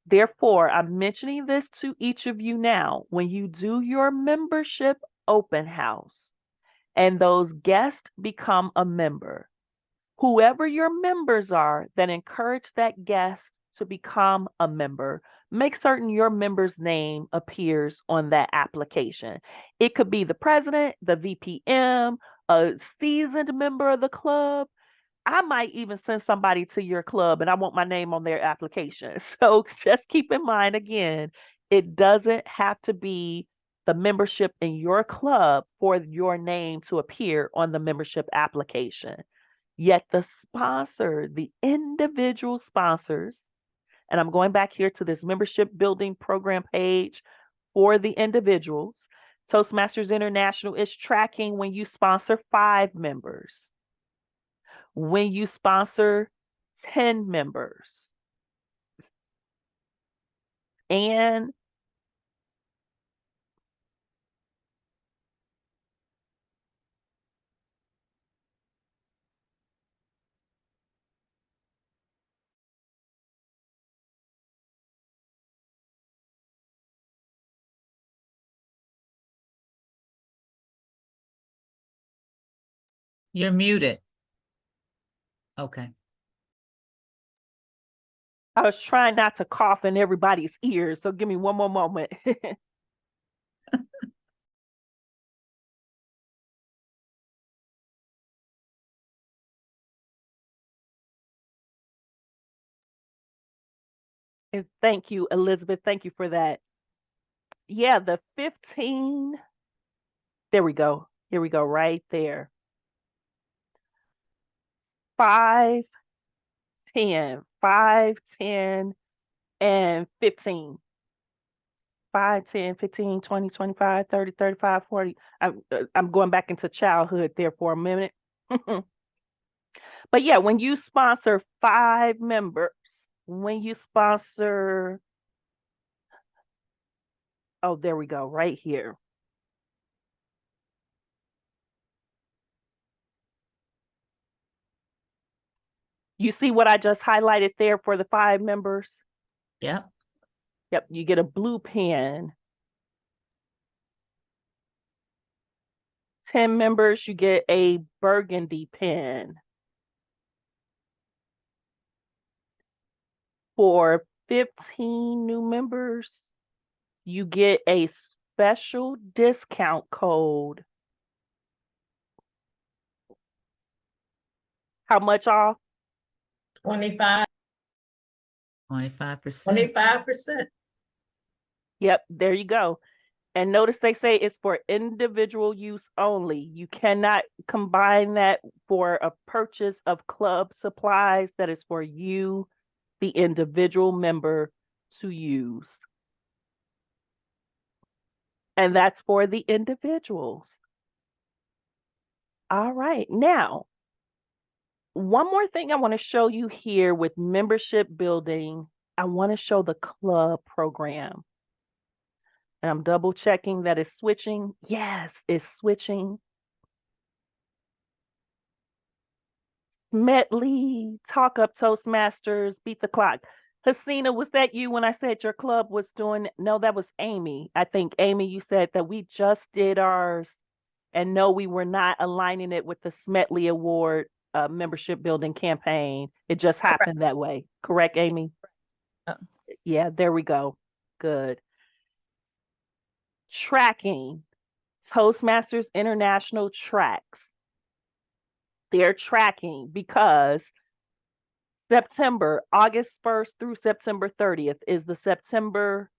Therefore, I'm mentioning this to each of you now. When you do your membership open house and those guests become a member, whoever your members are that encourage that guest to become a member, make certain your member's name appears on that application. It could be the president, the VPM, a seasoned member of the club. I might even send somebody to your club and I want my name on their application. So just keep in mind, again, it doesn't have to be the membership in your club for your name to appear on the membership application. Yet the sponsor, the individual sponsors, and I'm going back here to this membership building program page for the individuals. Toastmasters International is tracking when you sponsor 5 members, when you sponsor 10 members, and You're muted. Okay. I was trying not to cough in everybody's ears, so give me one more moment. And thank you, Elizabeth. Thank you for that. Yeah, the 15. There we go. Here we go, right there. 5, 10, 5, 10, and 15. 5, 10, 15, 20, 25, 30, 35, 40. I'm going back into childhood there for a minute. But yeah, when you sponsor 5 members, when you sponsor, oh, there we go, right here. You see what I just highlighted there for the 5 members? Yep. Yep, you get a blue pen. 10 members, you get a burgundy pen. For 15 new members, you get a special discount code. How much off? 25%. 25%. 25%. Yep, there you go. And notice they say it's for individual use only. You cannot combine that for a purchase of club supplies. That is for you, the individual member, to use. And that's for the individuals. All right. Now, one more thing I want to show you here with membership building. I want to show the club program. And I'm double checking that it's switching. Yes, it's switching. Medley, Talk Up Toastmasters, Beat the Clock. Hasina, was that you when I said your club was doing? No, that was Amy. I think, Amy, you said that we just did ours. And no, we were not aligning it with the Smedley Award membership building campaign. It just happened that way. Correct, Amy? Yeah, there we go. Good. Tracking. Toastmasters International tracks. They're tracking because August 1st through September 30th is the September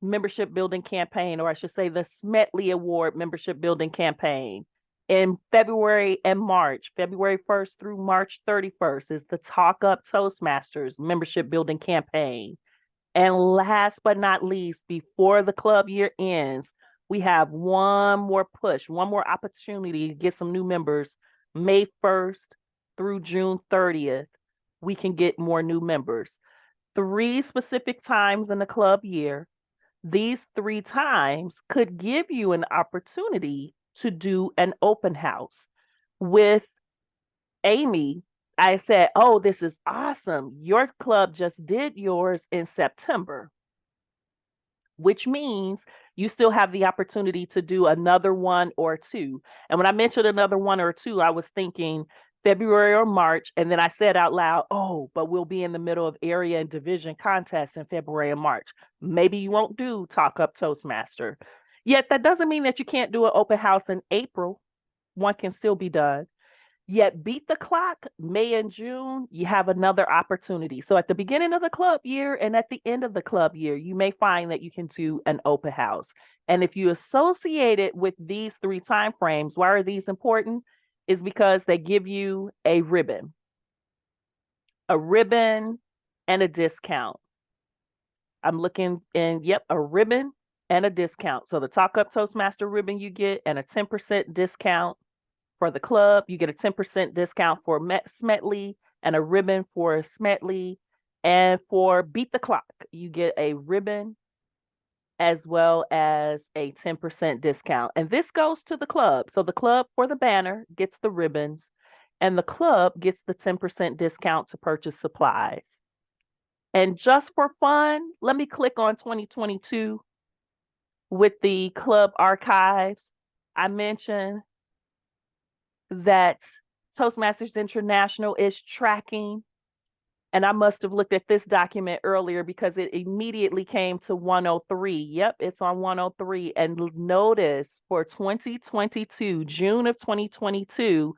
membership building campaign, or I should say the Smetley Award membership building campaign. In February and March, February 1st through March 31st is the Talk Up Toastmasters membership building campaign. And last but not least, before the club year ends, we have one more push, one more opportunity to get some new members. May 1st through June 30th, we can get more new members. 3 specific times in the club year. These 3 times could give you an opportunity to do an open house. With Amy, I said, oh, this is awesome. Your club just did yours in September, which means you still have the opportunity to do another 1 or 2. And when I mentioned another 1 or 2, I was thinking February or March. And then I said out loud, oh, but we'll be in the middle of area and division contests in February and March. Maybe you won't do Talk Up Toastmaster. Yet that doesn't mean that you can't do an open house in April. One can still be done. Yet beat the clock, May and June, you have another opportunity. So at the beginning of the club year and at the end of the club year, you may find that you can do an open house. And if you associate it with these 3 time frames, why are these important? Is because they give you a ribbon and a discount. I'm looking in, yep, a ribbon and a discount. So the Talk Up Toastmaster ribbon you get, and a 10% discount for the club. You get a 10% discount for Smetley and a ribbon for Smetley. And for Beat the Clock, you get a ribbon as well as a 10% discount. And this goes to the club. So the club for the banner gets the ribbons, and the club gets the 10% discount to purchase supplies. And just for fun, let me click on 2022 with the club archives. I mentioned that Toastmasters International is tracking, and I must have looked at this document earlier because it immediately came to 103. Yep, it's on 103. And notice for 2022, June of 2022,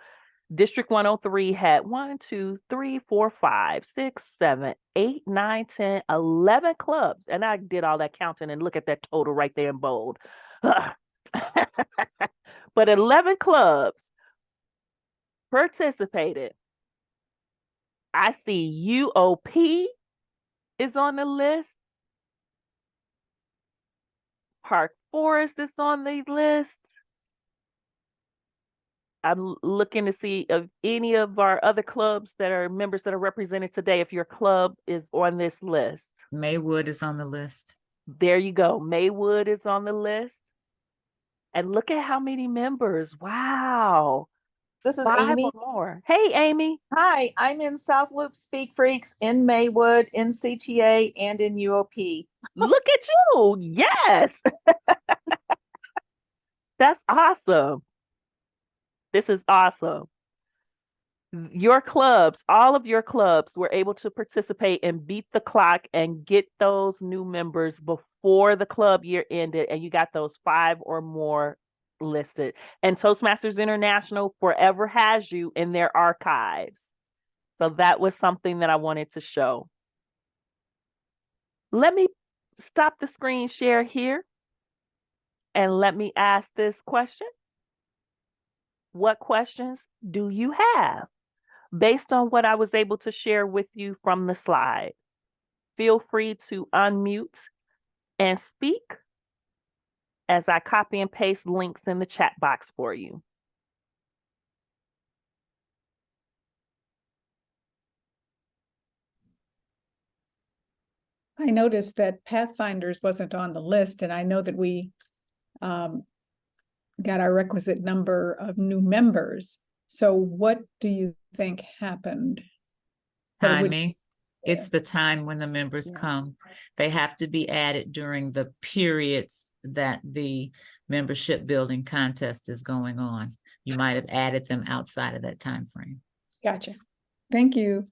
District 103 had 1, 2, 3, 4, 5, 6, 7, 8, 9, 10, 11 clubs. And I did all that counting, and look at that total right there in bold. But 11 clubs participated. I see UOP is on the list. Park Forest is on the list. I'm looking to see if any of our other clubs that are members that are represented today, if your club is on this list. Maywood is on the list. There you go. Maywood is on the list. And look at how many members. Wow. This is 5 Amy. or more. Hey, Amy. Hi, I'm in South Loop Speak Freaks, in Maywood, in CTA, and in UOP. Look at you. Yes. That's awesome. This is awesome. Your clubs, all of your clubs were able to participate and beat the clock and get those new members before the club year ended, and you got those 5 or more listed. And Toastmasters International forever has you in their archives. So that was something that I wanted to show. Let me stop the screen share here and let me ask this question. What questions do you have based on what I was able to share with you from the slide? Feel free to unmute and speak as I copy and paste links in the chat box for you. I noticed that Pathfinders wasn't on the list, and I know that we got our requisite number of new members. So what do you think happened? That would- Timing. It's the time when the members Yeah. come. They have to be added during the periods that the membership building contest is going on. You might have added them outside of that time frame. Gotcha. Thank you.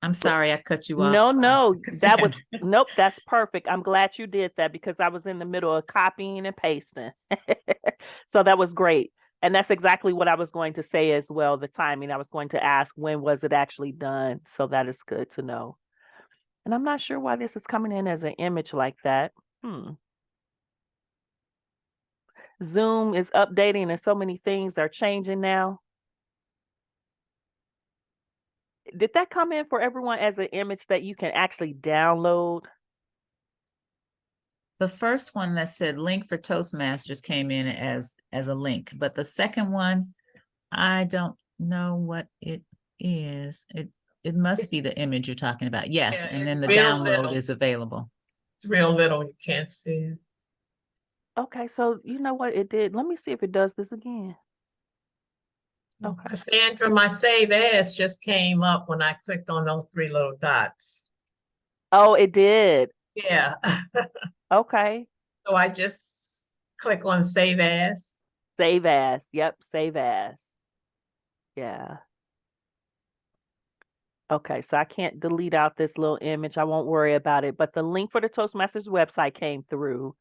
I'm sorry I cut you off. No, that was, Cassandra. nope, that's perfect. I'm glad you did that because I was in the middle of copying and pasting. So that was great. And that's exactly what I was going to say as well, the timing. I was going to ask, when was it actually done? So that is good to know. And I'm not sure why this is coming in as an image like that. Zoom is updating and so many things are changing now. Did that come in for everyone as an image that you can actually download? The first one that said link for Toastmasters came in as a link, but the second one, I don't know what it is. It must be the image you're talking about. Yes, Yeah, and then it's the real download little. is available. It's real little, you can't see it. Okay, so you know what it did? Let me see if it does this again. Okay. Cassandra, my save as just came up when I clicked on those three little dots. Oh, it did. Yeah. Okay. So I just click on save as. Save as. Yep, save as. Yeah. Okay, so I can't delete out this little image. I won't worry about it. But the link for the Toastmasters website came through.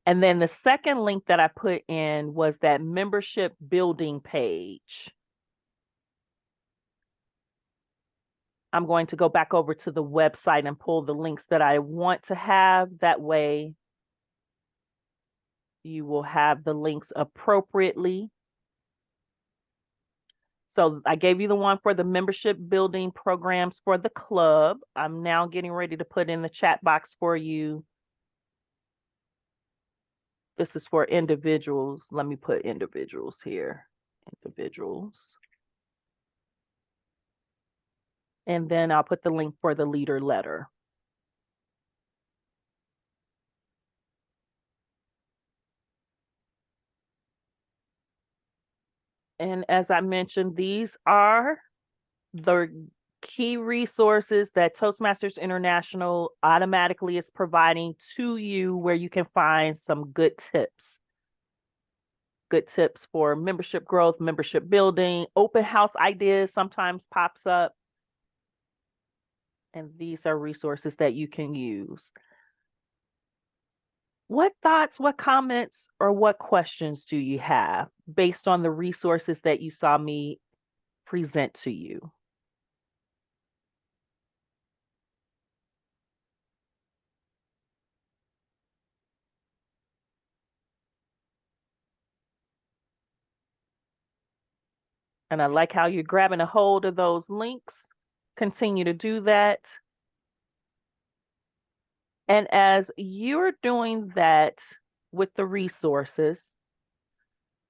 And then the second link that I put in was that membership building page. I'm going to go back over to the website and pull the links that I want to have. That way you will have the links appropriately. So I gave you the one for the membership building programs for the club. I'm now getting ready to put in the chat box for you. This is for individuals. Let me put individuals here. Individuals. And then I'll put the link for the leader letter. And as I mentioned, these are the key resources that Toastmasters International automatically is providing to you, where you can find some good tips. Good tips for membership growth, membership building, open house ideas sometimes pops up. And these are resources that you can use. What thoughts, what comments, or what questions do you have based on the resources that you saw me present to you? And I like how you're grabbing a hold of those links. Continue to do that. And as you're doing that with the resources,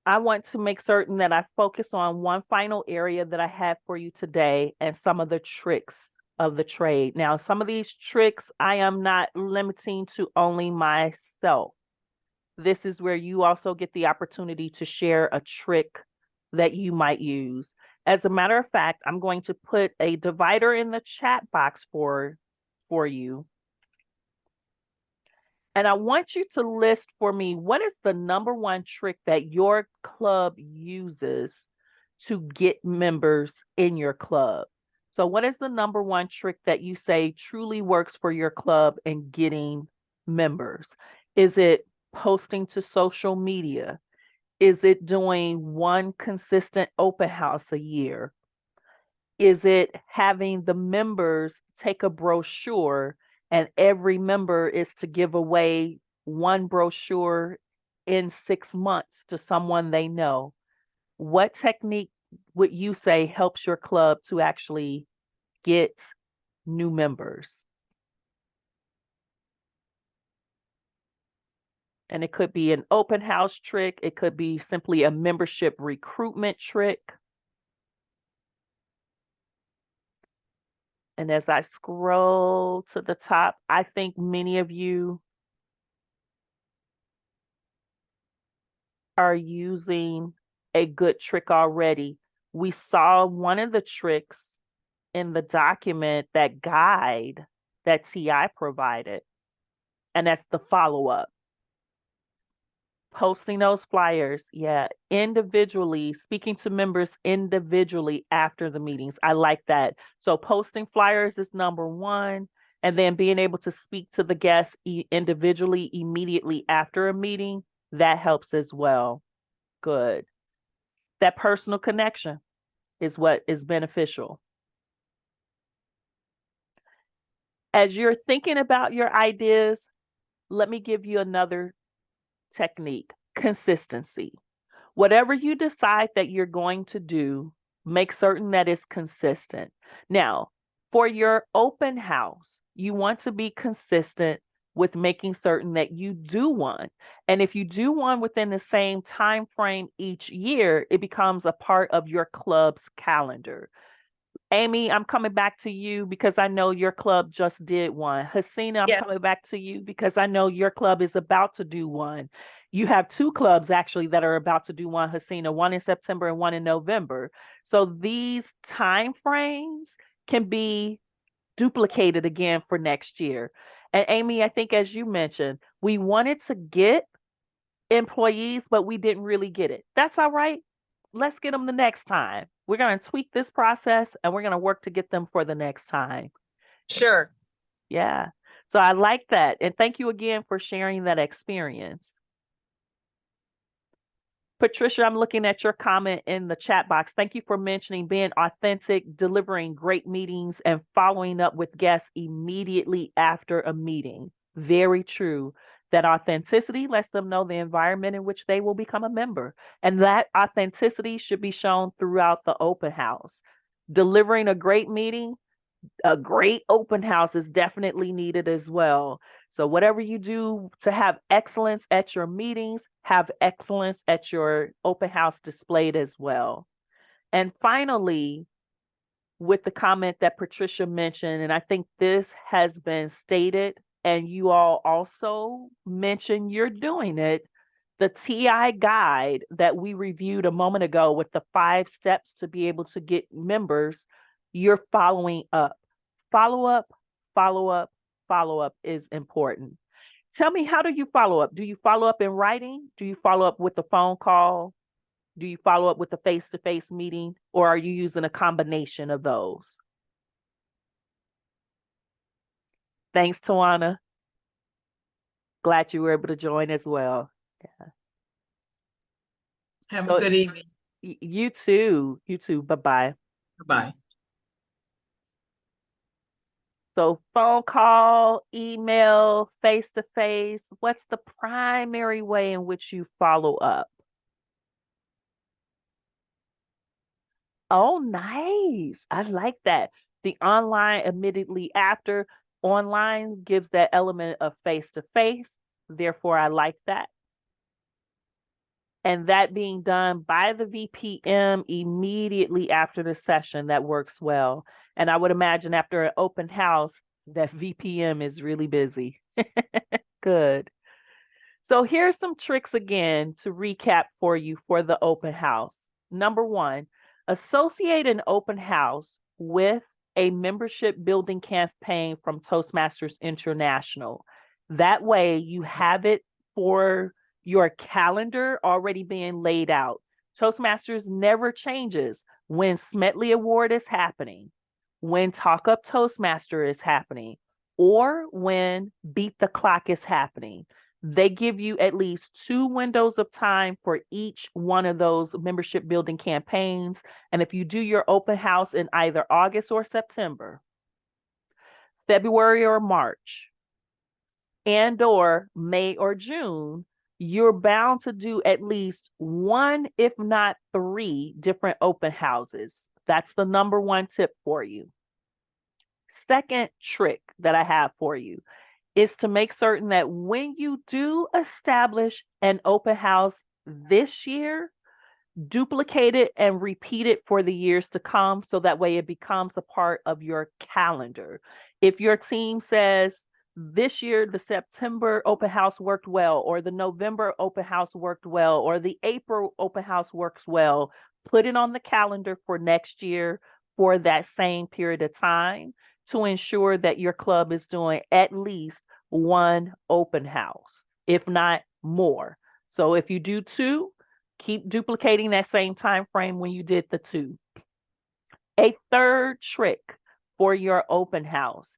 I want to make certain that I focus on one final area that I have for you today and some of the tricks of the trade. Now, some of these tricks I am not limiting to only myself. This is where you also get the opportunity to share a trick that you might use. As a matter of fact, I'm going to put a divider in the chat box for you. And I want you to list for me, what is the number one trick that your club uses to get members in your club? So what is the number one trick that you say truly works for your club in getting members? Is it posting to social media? Is it doing one consistent open house a year? Is it having the members take a brochure and every member is to give away one brochure in 6 months to someone they know? What technique would you say helps your club to actually get new members? And it could be an open house trick. It could be simply a membership recruitment trick. And as I scroll to the top, I think many of you are using a good trick already. We saw one of the tricks in the document, that guide that TI provided, and that's the follow-up. Posting those flyers, individually, speaking to members individually after the meetings. I like that. So posting flyers is number one, and then being able to speak to the guests individually immediately after a meeting, that helps as well. Good. That personal connection is what is beneficial. As you're thinking about your ideas, let me give you another technique. consistency. Whatever you decide that you're going to do, make certain that it's consistent. Now, for your open house, you want to be consistent with making certain that you do one. And if you do one within the same time frame each year, it becomes a part of your club's calendar. Amy, I'm coming back to you because I know your club just did one. Hasina, I'm Yes. coming back to you because I know your club is about to do one. You have two clubs actually that are about to do one, Hasina, one in September and one in November. So these time frames can be duplicated again for next year. And Amy, I think as you mentioned, we wanted to get employees, but we didn't really get it. That's all right. Let's get them the next time. We're going to tweak this process and we're going to work to get them for the next time. Sure. Yeah. So I like that. And thank you again for sharing that experience. Patricia, I'm looking at your comment in the chat box. Thank you for mentioning being authentic, delivering great meetings, and following up with guests immediately after a meeting. Very true. That authenticity lets them know the environment in which they will become a member. And that authenticity should be shown throughout the open house. Delivering a great meeting, a great open house is definitely needed as well. So whatever you do to have excellence at your meetings, have excellence at your open house displayed as well. And finally, with the comment that Patricia mentioned, and I think this has been stated, and you all also mentioned you're doing it, the TI guide that we reviewed a moment ago with the 5 steps to be able to get members, you're following up. Follow up, follow up, follow up is important. Tell me, how do you follow up? Do you follow up in writing? Do you follow up with a phone call? Do you follow up with a face-to-face meeting? Or are you using a combination of those? Thanks, Tawana. Glad you were able to join as well. Yeah. Have So, a good evening. You too. You too. Bye-bye. Bye. So phone call, email, face-to-face, what's the primary way in which you follow up? Oh, nice. I like that. The online immediately after, online gives that element of face-to-face. Therefore, I like that. And that being done by the VPM immediately after the session, that works well. And I would imagine after an open house, that VPM is really busy. Good. So here's some tricks again to recap for you for the open house. Number 1, associate an open house with a membership building campaign from Toastmasters International. That way you have it for your calendar already being laid out. Toastmasters never changes when Smedley Award is happening, when Talk Up Toastmaster is happening, or when Beat the Clock is happening. They give you at least 2 windows of time for each one of those membership building campaigns. And if you do your open house in either August or September, February or March, and or May or June, you're bound to do at least 1, if not 3 different open houses. That's the number 1 tip for you. Second trick that I have for you is to make certain that when you do establish an open house this year, duplicate it and repeat it for the years to come, so that way it becomes a part of your calendar. If your team says this year the September open house worked well, or the November open house worked well, or the April open house works well, put it on the calendar for next year for that same period of time to ensure that your club is doing at least 1 open house, if not more. So if you do 2, keep duplicating that same time frame when you did the 2. A third trick for your open house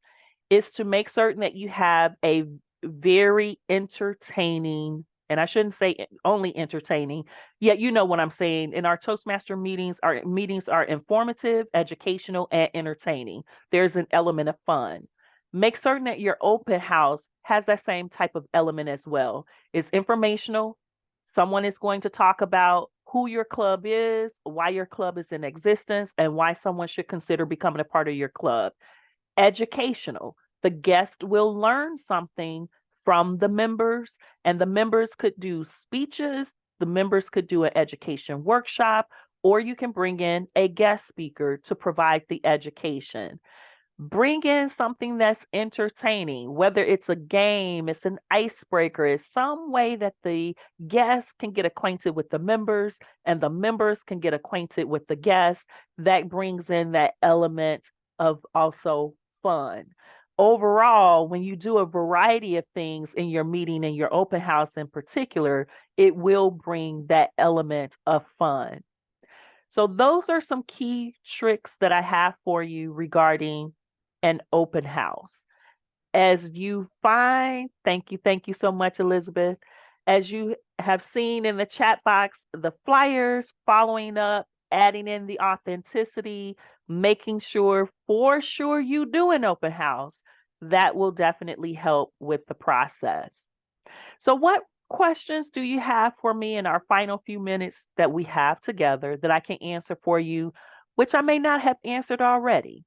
is to make certain that you have a very entertaining, and I shouldn't say only entertaining, yet you know what I'm saying. In our Toastmaster meetings, our meetings are informative, educational, and entertaining. There's an element of fun. Make certain that your open house has that same type of element as well. It's informational, Someone is going to talk about who your club is, why your club is in existence, and why someone should consider becoming a part of your club. Educational. The guest will learn something from the members, and the members could do speeches, the members could do an education workshop, or you can bring in a guest speaker to provide the education. Bring in something that's entertaining, whether it's a game, it's an icebreaker, it's some way that the guests can get acquainted with the members and the members can get acquainted with the guests. That brings in that element of also fun. Overall, when you do a variety of things in your meeting and your open house in particular, it will bring that element of fun. So those are some key tricks that I have for you regarding an open house. As you find, thank you so much, Elizabeth. As you have seen in the chat box, the flyers, following up, adding in the authenticity, making sure for sure you do an open house, that will definitely help with the process. So what questions do you have for me in our final few minutes that we have together that I can answer for you, which I may not have answered already?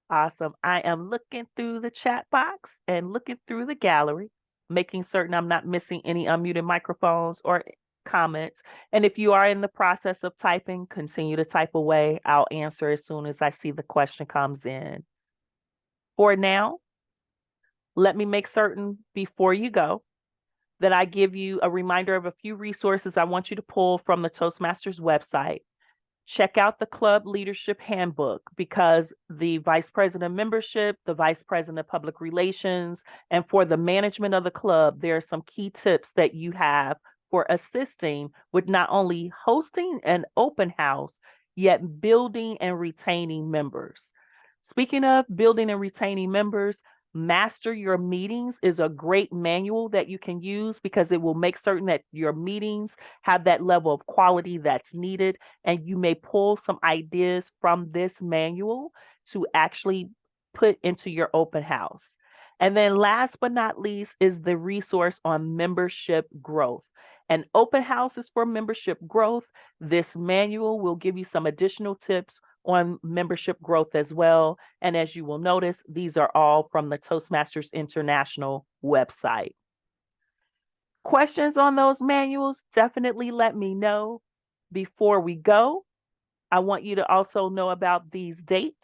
Awesome. I am looking through the chat box and looking through the gallery, making certain I'm not missing any unmuted microphones or comments. And if you are in the process of typing, continue to type away. I'll answer as soon as I see the question comes in. For now, let me make certain before you go that I give you a reminder of a few resources I want you to pull from the Toastmasters website. Check out the Club Leadership Handbook, because the Vice President of Membership, the Vice President of Public Relations, and for the management of the club, there are some key tips that you have for assisting with not only hosting an open house, yet building and retaining members. Speaking of building and retaining members, Master Your Meetings is a great manual that you can use, because it will make certain that your meetings have that level of quality that's needed, and you may pull some ideas from this manual to actually put into your open house. And then last but not least is the resource on membership growth. An open house is for membership growth. This manual will give you some additional tips on membership growth as well. And as you will notice, these are all from the Toastmasters International website. Questions on those manuals, definitely let me know. Before we go, I want you to also know about these dates.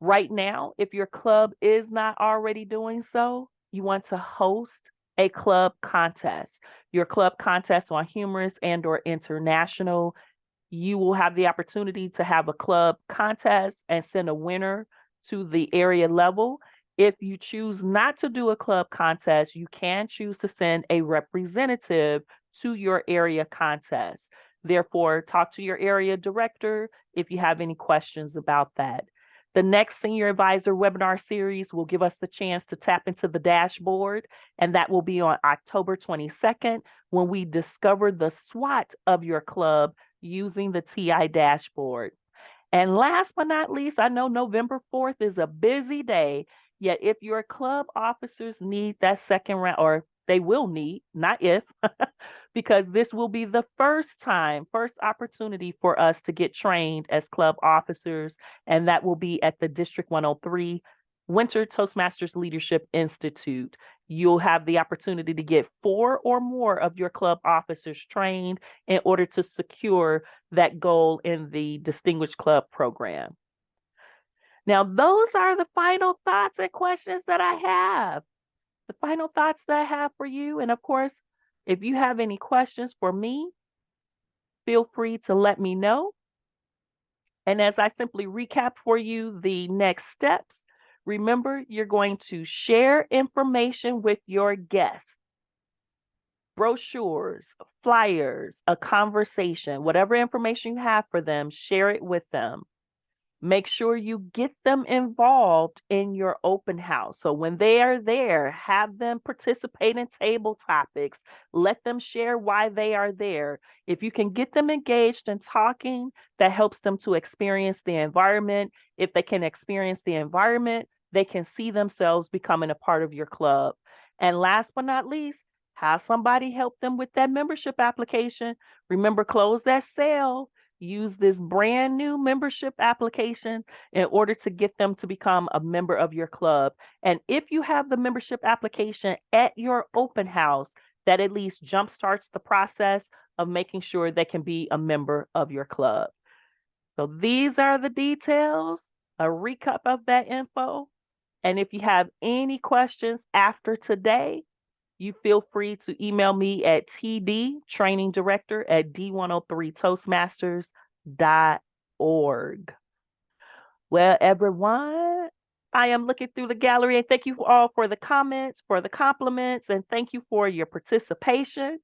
Right now, if your club is not already doing so, you want to host a club contest. Your club contest on Humorous and/or International. You will have the opportunity to have a club contest and send a winner to the area level. If you choose not to do a club contest, you can choose to send a representative to your area contest. Therefore, talk to your area director if you have any questions about that. The next Senior Advisor webinar series will give us the chance to tap into the dashboard, and that will be on October 22nd, when we discover the SWOT of your club using the TI dashboard. And last but not least, I know November 4th is a busy day, yet if your club officers need that second round, or they will need, not if, because this will be the first opportunity for us to get trained as club officers, and that will be at the District 103 Winter Toastmasters Leadership Institute. You'll have the opportunity to get 4 or more of your club officers trained in order to secure that goal in the Distinguished Club program. Now, those are the final thoughts and questions that I have. The final thoughts that I have for you. And of course, if you have any questions for me, feel free to let me know. And as I simply recap for you the next steps, remember, you're going to share information with your guests. Brochures, flyers, a conversation, whatever information you have for them, share it with them. Make sure you get them involved in your open house. So when they are there, have them participate in table topics. Let them share why they are there. If you can get them engaged in talking, that helps them to experience the environment. If they can experience the environment, they can see themselves becoming a part of your club. And last but not least, have somebody help them with that membership application. Remember, close that sale. Use this brand new membership application in order to get them to become a member of your club. And if you have the membership application at your open house, that at least jumpstarts the process of making sure they can be a member of your club. So these are the details, a recap of that info. And if you have any questions after today, you feel free to email me at td trainingdirector@d103toastmasters.org. Well, everyone, I am looking through the gallery and thank you all for the comments, for the compliments, and thank you for your participation.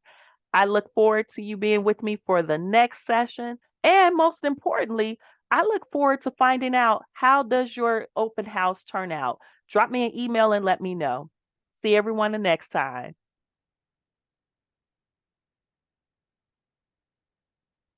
I look forward to you being with me for the next session. And most importantly, I look forward to finding out, how does your open house turn out? Drop me an email and let me know. See everyone the next time.